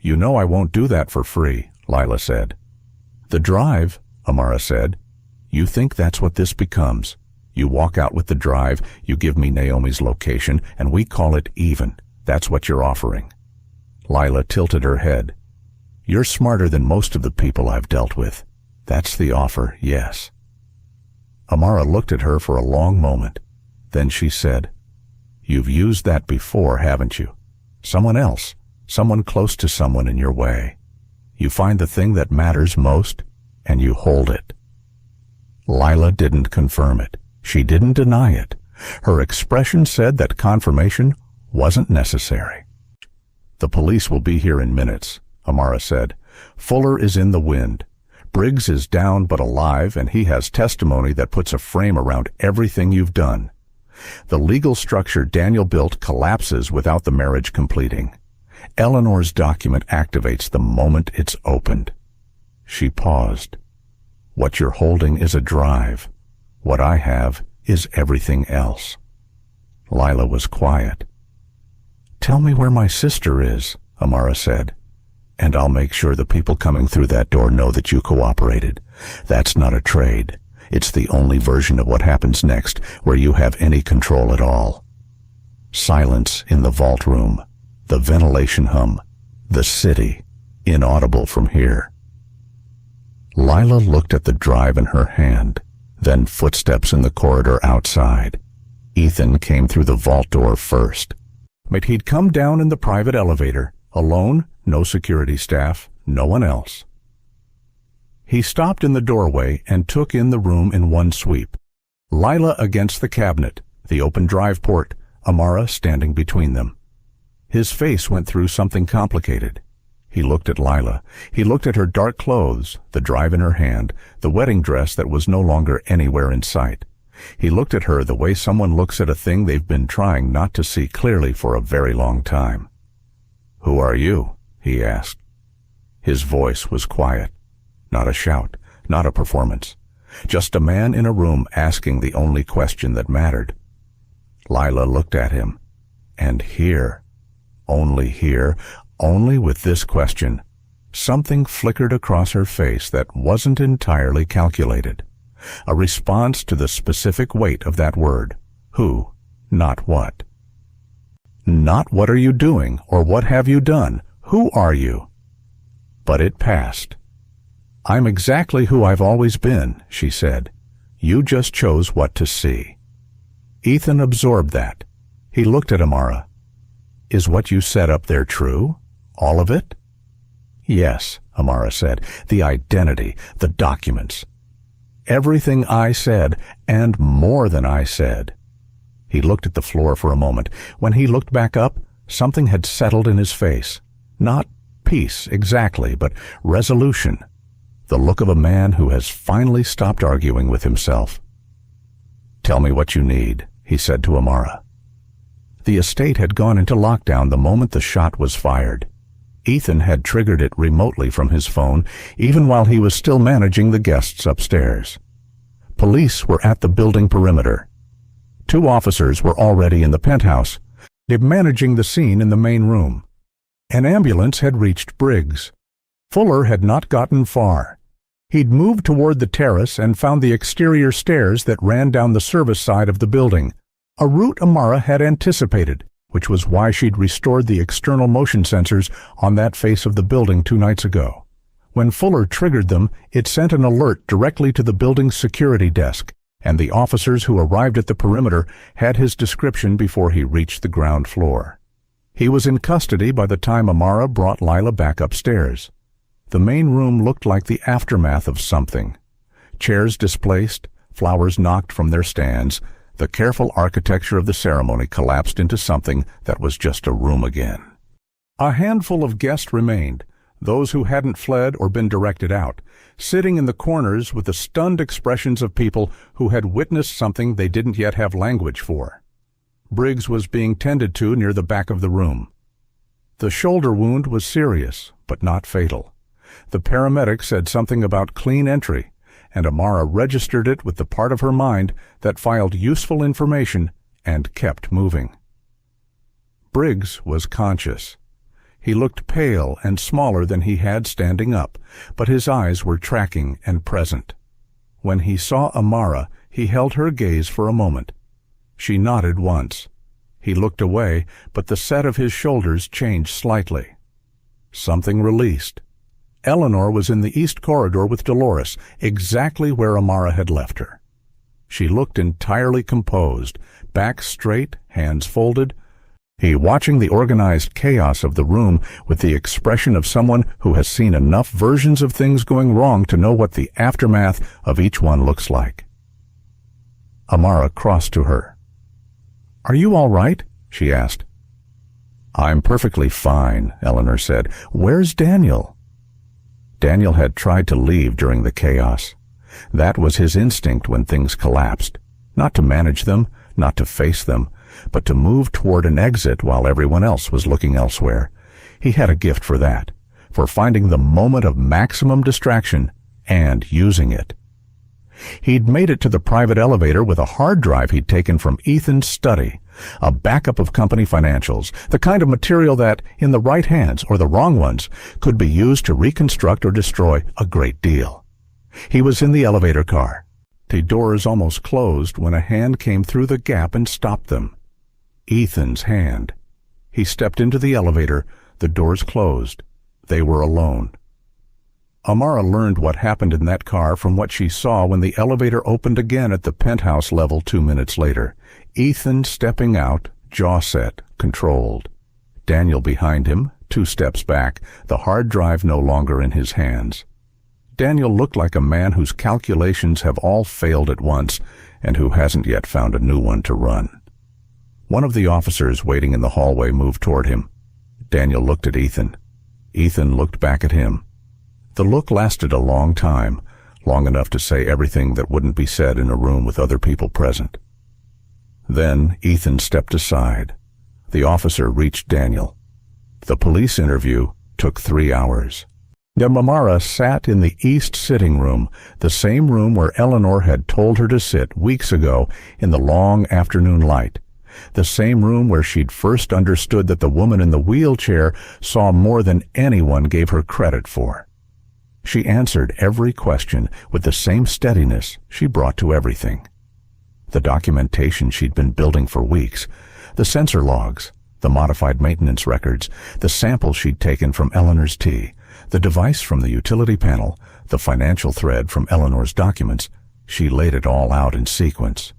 "You know I won't do that for free," Lila said. "The drive," Amara said. "You think that's what this becomes. You walk out with the drive, you give me Naomi's location, and we call it even. That's what you're offering." Lila tilted her head. "You're smarter than most of the people I've dealt with. That's the offer, yes." Amara looked at her for a long moment. Then she said, "You've used that before, haven't you? Someone else, someone close to someone in your way. You find the thing that matters most, and you hold it." Lila didn't confirm it. She didn't deny it. Her expression said that confirmation wasn't necessary. "The police will be here in minutes," Amara said. "Fuller is in the wind. Briggs is down but alive, and he has testimony that puts a frame around everything you've done. The legal structure Daniel built collapses without the marriage completing. Eleanor's document activates the moment it's opened." She paused. "What you're holding is a drive. What I have is everything else." Lila was quiet. "Tell me where my sister is," Amara said, "and I'll make sure the people coming through that door know that you cooperated. That's not a trade. It's the only version of what happens next where you have any control at all." Silence in the vault room. The ventilation hum. The city, inaudible from here. Lila looked at the drive in her hand, then footsteps in the corridor outside. Ethan came through the vault door first. But he'd come down in the private elevator, alone, no security staff, no one else. He stopped in the doorway and took in the room in one sweep. Lila against the cabinet, the open drive port, Amara standing between them. His face went through something complicated. He looked at Lila. He looked at her dark clothes, the drive in her hand, the wedding dress that was no longer anywhere in sight. He looked at her the way someone looks at a thing they've been trying not to see clearly for a very long time. "Who are you?" he asked. His voice was quiet. Not a shout, not a performance. Just a man in a room asking the only question that mattered. Lila looked at him. And here, only with this question, something flickered across her face that wasn't entirely calculated. A response to the specific weight of that word. Who, not what. Not what are you doing or what have you done. Who are you? But it passed. "I'm exactly who I've always been," she said. "You just chose what to see." Ethan absorbed that. He looked at Amara. "Is what you set up there true? All of it?" "Yes," Amara said. "The identity, the documents. Everything I said, and more than I said." He looked at the floor for a moment. When he looked back up, something had settled in his face. Not peace, exactly, but resolution. The look of a man who has finally stopped arguing with himself. "Tell me what you need," he said to Amara. The estate had gone into lockdown the moment the shot was fired. Ethan had triggered it remotely from his phone, even while he was still managing the guests upstairs. Police were at the building perimeter. 2 officers were already in the penthouse, managing the scene in the main room. An ambulance had reached Briggs. Fuller had not gotten far. He'd moved toward the terrace and found the exterior stairs that ran down the service side of the building, a route Amara had anticipated, which was why she'd restored the external motion sensors on that face of the building 2 nights ago. When Fuller triggered them, it sent an alert directly to the building's security desk, and the officers who arrived at the perimeter had his description before he reached the ground floor. He was in custody by the time Amara brought Lila back upstairs. The main room looked like the aftermath of something. Chairs displaced, flowers knocked from their stands. The careful architecture of the ceremony collapsed into something that was just a room again. A handful of guests remained, those who hadn't fled or been directed out, sitting in the corners with the stunned expressions of people who had witnessed something they didn't yet have language for. Briggs was being tended to near the back of the room. The shoulder wound was serious, but not fatal. The paramedic said something about clean entry, and Amara registered it with the part of her mind that filed useful information and kept moving. Briggs was conscious. He looked pale and smaller than he had standing up, but his eyes were tracking and present. When he saw Amara, he held her gaze for a moment. She nodded once. He looked away, but the set of his shoulders changed slightly. Something released. Eleanor was in the east corridor with Dolores, exactly where Amara had left her. She looked entirely composed, back straight, hands folded. He watching the organized chaos of the room with the expression of someone who has seen enough versions of things going wrong to know what the aftermath of each one looks like. Amara crossed to her. "Are you all right?" she asked. "I'm perfectly fine," Eleanor said. "Where's Daniel?" Daniel had tried to leave during the chaos. That was his instinct when things collapsed. Not to manage them, not to face them, but to move toward an exit while everyone else was looking elsewhere. He had a gift for that, for finding the moment of maximum distraction and using it. He'd made it to the private elevator with a hard drive he'd taken from Ethan's study, a backup of company financials, the kind of material that, in the right hands or the wrong ones, could be used to reconstruct or destroy a great deal. He was in the elevator car. The doors almost closed when a hand came through the gap and stopped them. Ethan's hand. He stepped into the elevator. The doors closed. They were alone. Amara learned what happened in that car from what she saw when the elevator opened again at the penthouse level 2 minutes later. Ethan stepping out, jaw set, controlled. Daniel behind him, 2 steps back, the hard drive no longer in his hands. Daniel looked like a man whose calculations have all failed at once and who hasn't yet found a new one to run. One of the officers waiting in the hallway moved toward him. Daniel looked at Ethan. Ethan looked back at him. The look lasted a long time, long enough to say everything that wouldn't be said in a room with other people present. Then Ethan stepped aside. The officer reached Daniel. The police interview took 3 hours. Amara sat in the east sitting room, the same room where Eleanor had told her to sit weeks ago in the long afternoon light, the same room where she'd first understood that the woman in the wheelchair saw more than anyone gave her credit for. She answered every question with the same steadiness she brought to everything. The documentation she'd been building for weeks, the sensor logs, the modified maintenance records, the samples she'd taken from Eleanor's tea, the device from the utility panel, the financial thread from Eleanor's documents, she laid it all out in sequence.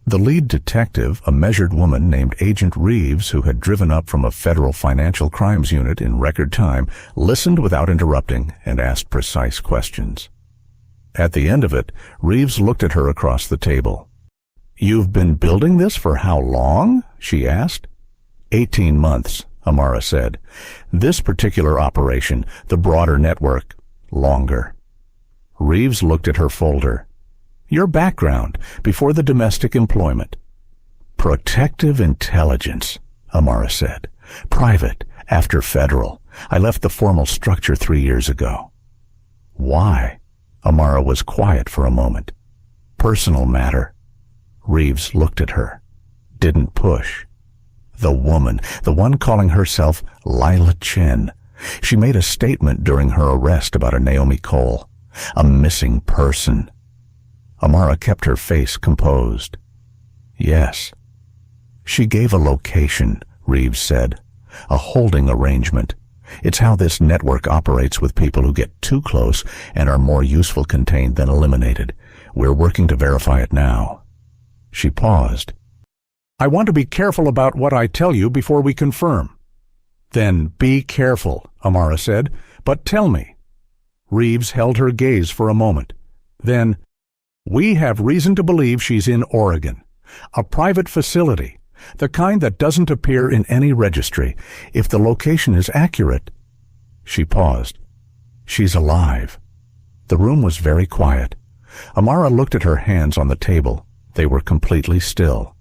The lead detective, a measured woman named Agent Reeves, who had driven up from a federal financial crimes unit in record time, listened without interrupting and asked precise questions. At the end of it, Reeves looked at her across the table. "You've been building this for how long?" she asked. 18 months, Amara said. "This particular operation, the broader network, longer." Reeves looked at her folder. "Your background, before the domestic employment." "Protective intelligence," Amara said. "Private, after federal. I left the formal structure 3 years ago." "Why?" Amara was quiet for a moment. "Personal matter." Reeves looked at her. Didn't push. The woman, the one calling herself Lila Chen. She made a statement during her arrest about a Naomi Cole, a missing person. Amara kept her face composed. "Yes." "She gave a location," Reeves said. "A holding arrangement. It's how this network operates with people who get too close and are more useful contained than eliminated. We're working to verify it now." She paused. "I want to be careful about what I tell you before we confirm." "Then be careful," Amara said. "But tell me." Reeves held her gaze for a moment. Then, "We have reason to believe she's in Oregon. A private facility, the kind that doesn't appear in any registry. If the location is accurate..." She paused. "She's alive." The room was very quiet. Amara looked at her hands on the table. They were completely still.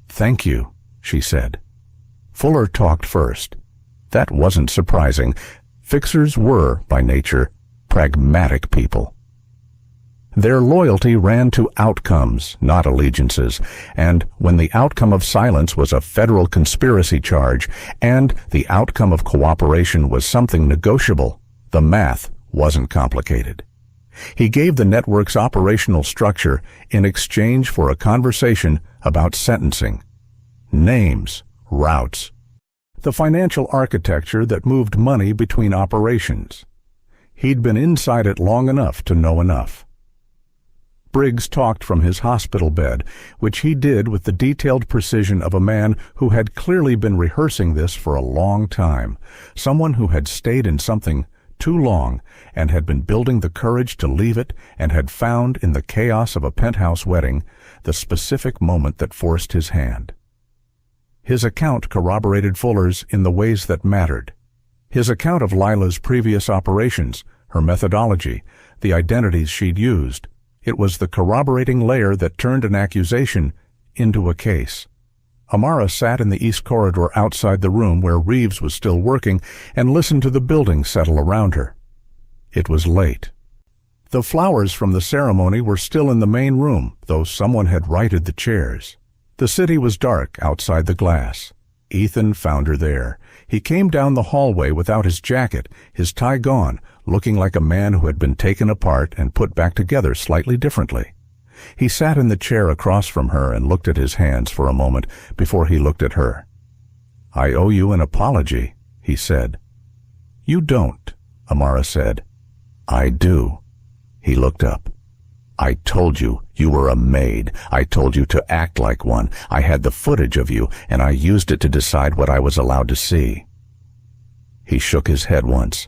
"Thank you," she said. Fuller talked first. That wasn't surprising. Fixers were, by nature, pragmatic people. Their loyalty ran to outcomes, not allegiances, and when the outcome of silence was a federal conspiracy charge, and the outcome of cooperation was something negotiable, the math wasn't complicated. He gave the network's operational structure in exchange for a conversation about sentencing, names, routes, the financial architecture that moved money between operations. He'd been inside it long enough to know enough. Briggs talked from his hospital bed, which he did with the detailed precision of a man who had clearly been rehearsing this for a long time, someone who had stayed in something too long and had been building the courage to leave it and had found in the chaos of a penthouse wedding the specific moment that forced his hand. His account corroborated Fuller's in the ways that mattered. His account of Lila's previous operations, her methodology, the identities she'd used. It was the corroborating layer that turned an accusation into a case. Amara sat in the east corridor outside the room where Reeves was still working and listened to the building settle around her. It was late. The flowers from the ceremony were still in the main room, though someone had righted the chairs. The city was dark outside the glass. Ethan found her there. He came down the hallway without his jacket, his tie gone, looking like a man who had been taken apart and put back together slightly differently. He sat in the chair across from her and looked at his hands for a moment before he looked at her. "I owe you an apology," he said. "You don't," Amara said. "I do." He looked up. "I told you you were a maid. I told you to act like one. I had the footage of you, and I used it to decide what I was allowed to see." He shook his head once.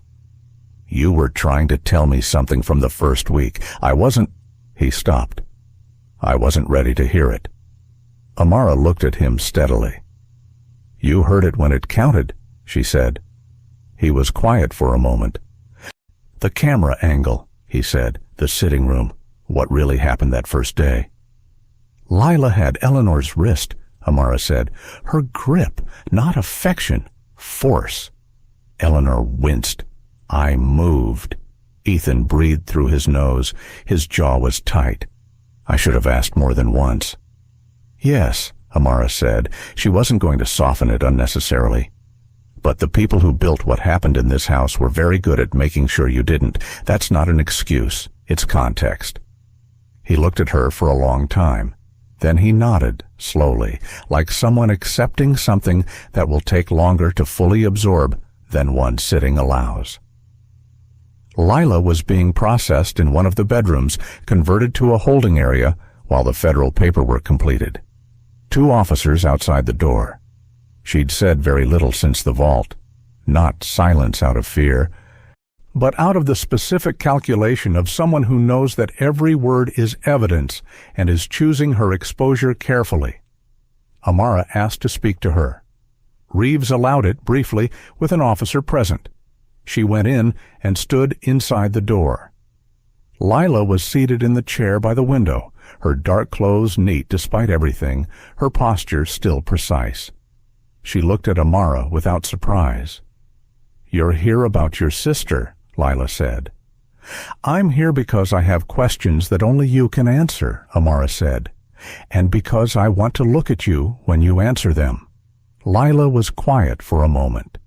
"You were trying to tell me something from the first week. I wasn't—" He stopped. "I wasn't ready to hear it." Amara looked at him steadily. "You heard it when it counted," she said. He was quiet for a moment. "The camera angle," he said, "the sitting room. What really happened that first day?" "Lila had Eleanor's wrist," Amara said. "Her grip, not affection, force." Eleanor winced. "I moved." Ethan breathed through his nose. His jaw was tight. "I should have asked more than once." "Yes," Amara said. She wasn't going to soften it unnecessarily. "But the people who built what happened in this house were very good at making sure you didn't. That's not an excuse. It's context." He looked at her for a long time. Then he nodded, slowly, like someone accepting something that will take longer to fully absorb than one sitting allows. Lila was being processed in one of the bedrooms, converted to a holding area, while the federal paperwork completed. 2 officers outside the door. She'd said very little since the vault. Not silence out of fear, but out of the specific calculation of someone who knows that every word is evidence and is choosing her exposure carefully. Amara asked to speak to her. Reeves allowed it briefly with an officer present. She went in and stood inside the door. Lila was seated in the chair by the window, her dark clothes neat despite everything, her posture still precise. She looked at Amara without surprise. "You're here about your sister," Lila said. "I'm here because I have questions that only you can answer," Amara said, "and because I want to look at you when you answer them." Lila was quiet for a moment.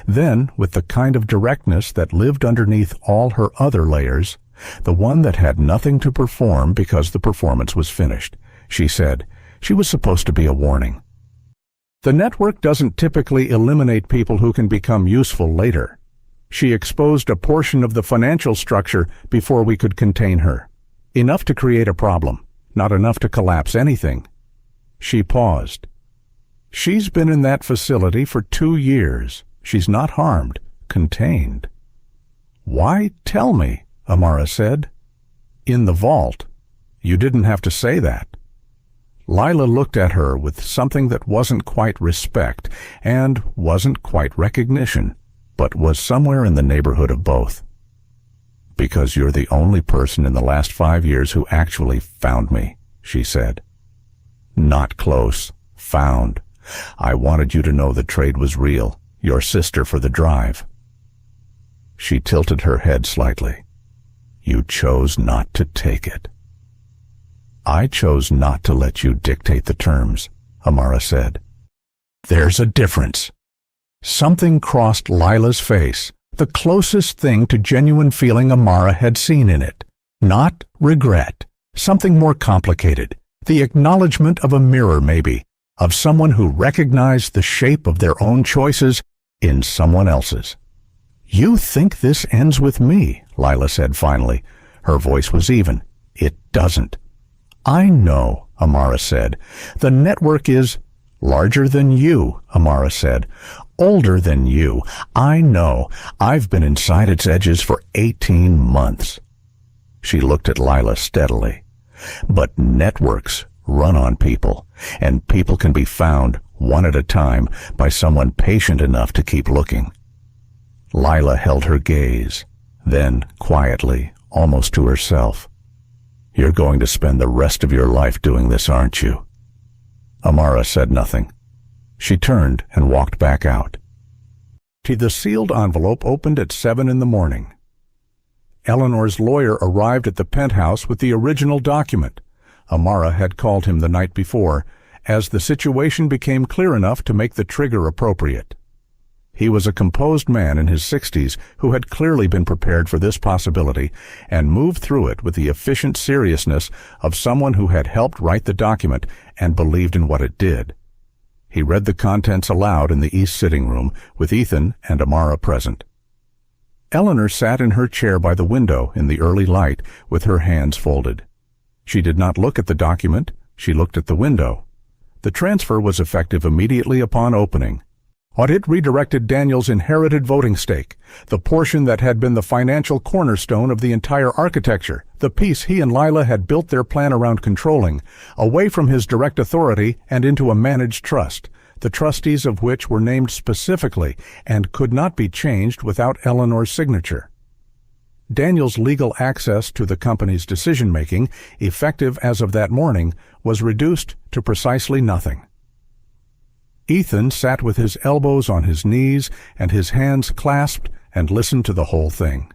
Then, with the kind of directness that lived underneath all her other layers, the one that had nothing to perform because the performance was finished, she said, she was supposed to be a warning. "The network doesn't typically eliminate people who can become useful later. She exposed a portion of the financial structure before we could contain her. Enough to create a problem, not enough to collapse anything." She paused. "She's been in that facility for 2 years. She's not harmed, contained." "Why tell me?" Amara said. "In the vault. You didn't have to say that." Lila looked at her with something that wasn't quite respect and wasn't quite recognition, but was somewhere in the neighborhood of both. "Because you're the only person in the last 5 years who actually found me," she said. "Not close. Found. I wanted you to know the trade was real. Your sister for the drive." She tilted her head slightly. You chose not to take it. I chose not to let you dictate the terms, Amara said. There's a difference. Something crossed Lila's face, the closest thing to genuine feeling Amara had seen in it. Not regret, something more complicated. The acknowledgement of a mirror, maybe, of someone who recognized the shape of their own choices in someone else's. You think this ends with me, Lila said finally. Her voice was even. It doesn't. I know, Amara said. The network is larger than you, Amara said. Older than you. I know. I've been inside its edges for 18 months. She looked at Lila steadily. But networks run on people, and people can be found one at a time by someone patient enough to keep looking. Lila held her gaze, then, quietly, almost to herself, You're going to spend the rest of your life doing this, aren't you? Amara said nothing. She turned and walked back out. The sealed envelope opened at 7 in the morning. Eleanor's lawyer arrived at the penthouse with the original document. Amara had called him the night before, as the situation became clear enough to make the trigger appropriate. He was a composed man in his 60s who had clearly been prepared for this possibility and moved through it with the efficient seriousness of someone who had helped write the document and believed in what it did. He read the contents aloud in the east sitting room, with Ethan and Amara present. Eleanor sat in her chair by the window in the early light, with her hands folded. She did not look at the document, she looked at the window. The transfer was effective immediately upon opening. It redirected Daniel's inherited voting stake, the portion that had been the financial cornerstone of the entire architecture, the piece he and Lila had built their plan around controlling, away from his direct authority and into a managed trust, the trustees of which were named specifically and could not be changed without Eleanor's signature. Daniel's legal access to the company's decision-making, effective as of that morning, was reduced to precisely nothing. Ethan sat with his elbows on his knees and his hands clasped and listened to the whole thing.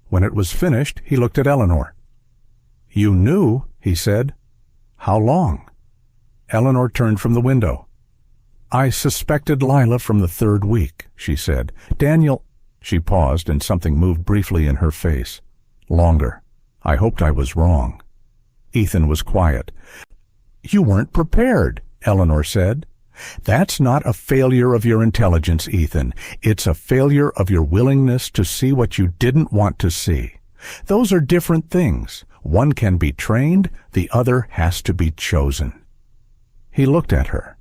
When it was finished, he looked at Eleanor. "You knew," he said. "How long?" Eleanor turned from the window. "I suspected Lila from the 3rd week," she said. "Daniel—" She paused and something moved briefly in her face. "Longer. I hoped I was wrong." Ethan was quiet. "You weren't prepared," Eleanor said. "That's not a failure of your intelligence, Ethan. It's a failure of your willingness to see what you didn't want to see. Those are different things. One can be trained, the other has to be chosen." He looked at her.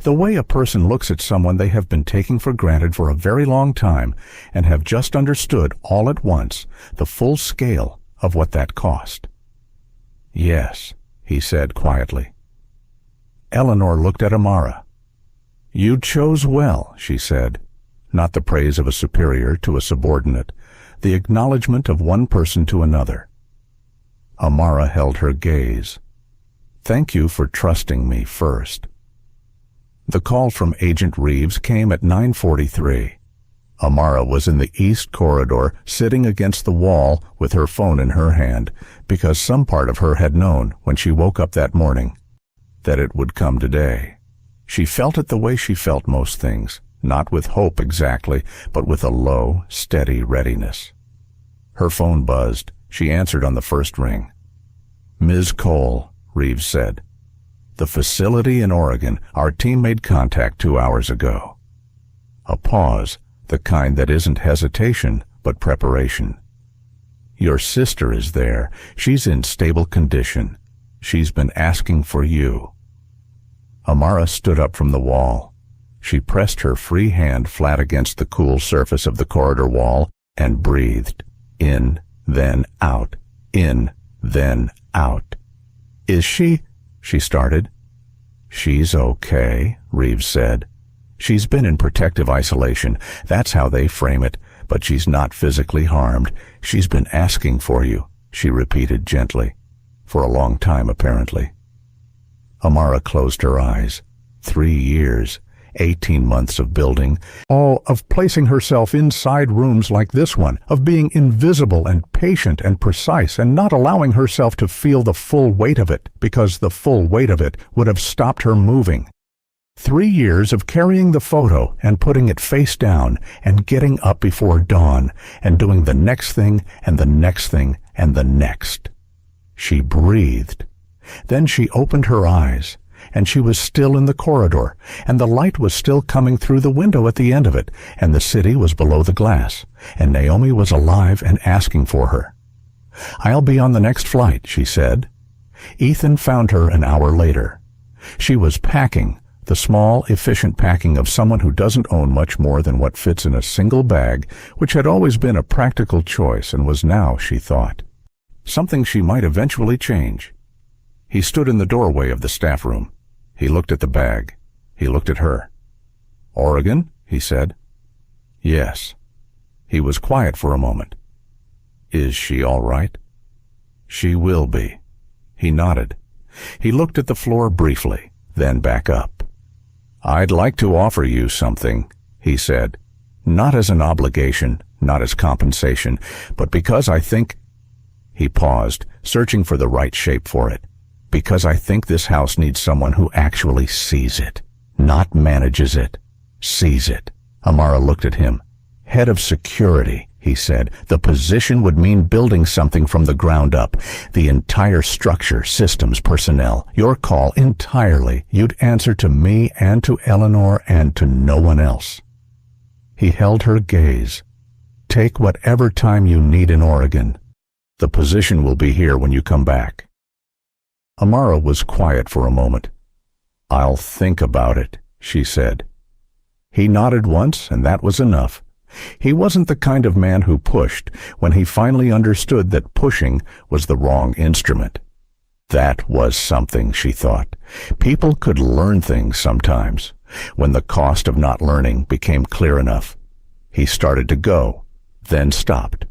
The way a person looks at someone they have been taking for granted for a very long time and have just understood all at once the full scale of what that cost. "Yes," he said quietly. Eleanor looked at Amara. "You chose well," she said. Not the praise of a superior to a subordinate, the acknowledgement of one person to another. Amara held her gaze. "Thank you for trusting me first." The call from Agent Reeves came at 9:43. Amara was in the east corridor, sitting against the wall with her phone in her hand, because some part of her had known when she woke up that morning that it would come today. She felt it the way she felt most things, not with hope exactly, but with a low, steady readiness. Her phone buzzed. She answered on the first ring. "Ms. Cole," Reeves said. "The facility in Oregon, our team made contact 2 hours ago." A pause, the kind that isn't hesitation, but preparation. "Your sister is there. She's in stable condition. She's been asking for you." Amara stood up from the wall. She pressed her free hand flat against the cool surface of the corridor wall and breathed. In, then out. In, then out. "Is she—" she started. "She's okay," Reeves said. "She's been in protective isolation. That's how they frame it. But she's not physically harmed. She's been asking for you," she repeated gently. "For a long time, apparently." Amara closed her eyes. 3 years. 18 months of building, all of placing herself inside rooms like this one, of being invisible and patient and precise and not allowing herself to feel the full weight of it, because the full weight of it would have stopped her moving. 3 years of carrying the photo and putting it face down and getting up before dawn and doing the next thing and the next thing and the next. She breathed. Then she opened her eyes, and she was still in the corridor, and the light was still coming through the window at the end of it, and the city was below the glass, and Naomi was alive and asking for her. "I'll be on the next flight," she said. Ethan found her an hour later. She was packing, the small, efficient packing of someone who doesn't own much more than what fits in a single bag, which had always been a practical choice and was now, she thought, something she might eventually change. He stood in the doorway of the staff room. He looked at the bag. He looked at her. "Oregon?" he said. "Yes." He was quiet for a moment. "Is she all right?" "She will be." He nodded. He looked at the floor briefly, then back up. "I'd like to offer you something," he said. "Not as an obligation, not as compensation, but because I think—" He paused, searching for the right shape for it. "Because I think this house needs someone who actually sees it, not manages it, sees it." Amara looked at him. "Head of security," he said. "The position would mean building something from the ground up. The entire structure, systems, personnel. Your call entirely. You'd answer to me and to Eleanor and to no one else." He held her gaze. "Take whatever time you need in Oregon. The position will be here when you come back." Amara was quiet for a moment. "I'll think about it," she said. He nodded once, and that was enough. He wasn't the kind of man who pushed when he finally understood that pushing was the wrong instrument. That was something, she thought. People could learn things sometimes, when the cost of not learning became clear enough. He started to go, then stopped.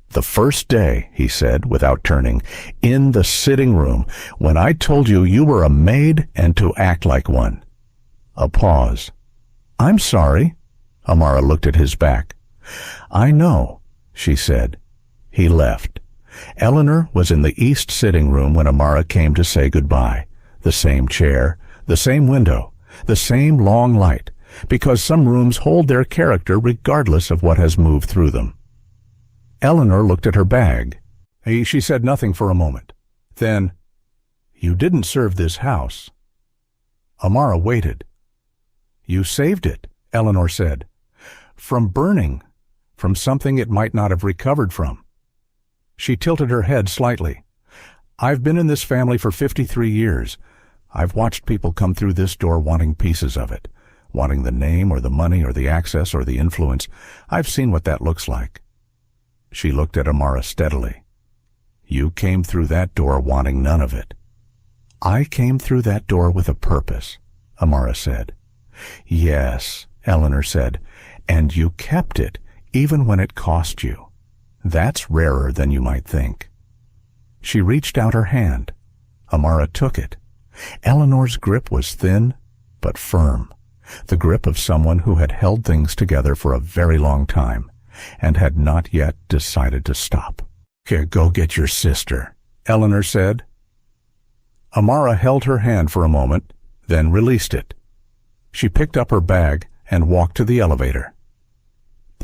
"The first day," he said, without turning, "in the sitting room, when I told you you were a maid and to act like one." A pause. "I'm sorry." Amara looked at his back. "I know," she said. He left. Eleanor was in the east sitting room when Amara came to say goodbye. The same chair, the same window, the same long light, because some rooms hold their character regardless of what has moved through them. Eleanor looked at her bag. She said nothing for a moment. Then, "You didn't serve this house." Amara waited. "You saved it," Eleanor said. "From burning, from something it might not have recovered from." She tilted her head slightly. "I've been in this family for 53 years. I've watched people come through this door wanting pieces of it, wanting the name or the money or the access or the influence. I've seen what that looks like." She looked at Amara steadily. "You came through that door wanting none of it." "I came through that door with a purpose," Amara said. "Yes," Eleanor said, "and you kept it, even when it cost you. That's rarer than you might think." She reached out her hand. Amara took it. Eleanor's grip was thin, but firm, the grip of someone who had held things together for a very long time, and had not yet decided to stop. "Here, go get your sister," Eleanor said. Amara held her hand for a moment, then released it. She picked up her bag and walked to the elevator.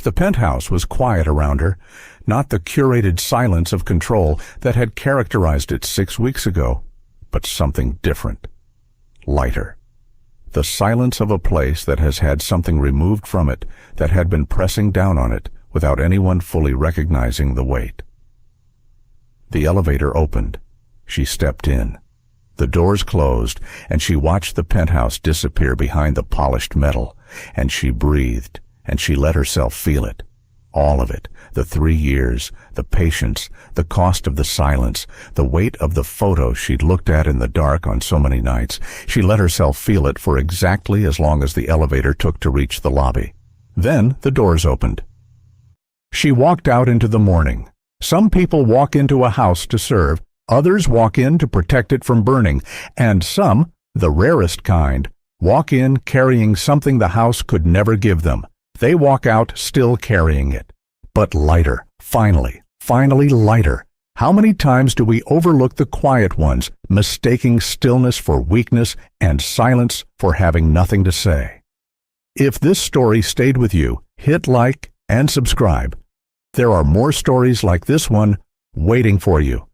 The penthouse was quiet around her, not the curated silence of control that had characterized it 6 weeks ago, but something different, lighter. The silence of a place that has had something removed from it that had been pressing down on it without anyone fully recognizing the weight. The elevator opened. She stepped in. The doors closed, and she watched the penthouse disappear behind the polished metal, and she breathed, and she let herself feel it. All of it, the 3 years, the patience, the cost of the silence, the weight of the photo she'd looked at in the dark on so many nights. She let herself feel it for exactly as long as the elevator took to reach the lobby. Then the doors opened. She walked out into the morning. Some people walk into a house to serve, others walk in to protect it from burning, and some, the rarest kind, walk in carrying something the house could never give them. They walk out still carrying it. But lighter, finally lighter. How many times do we overlook the quiet ones, mistaking stillness for weakness and silence for having nothing to say? If this story stayed with you, hit like and subscribe. There are more stories like this one waiting for you.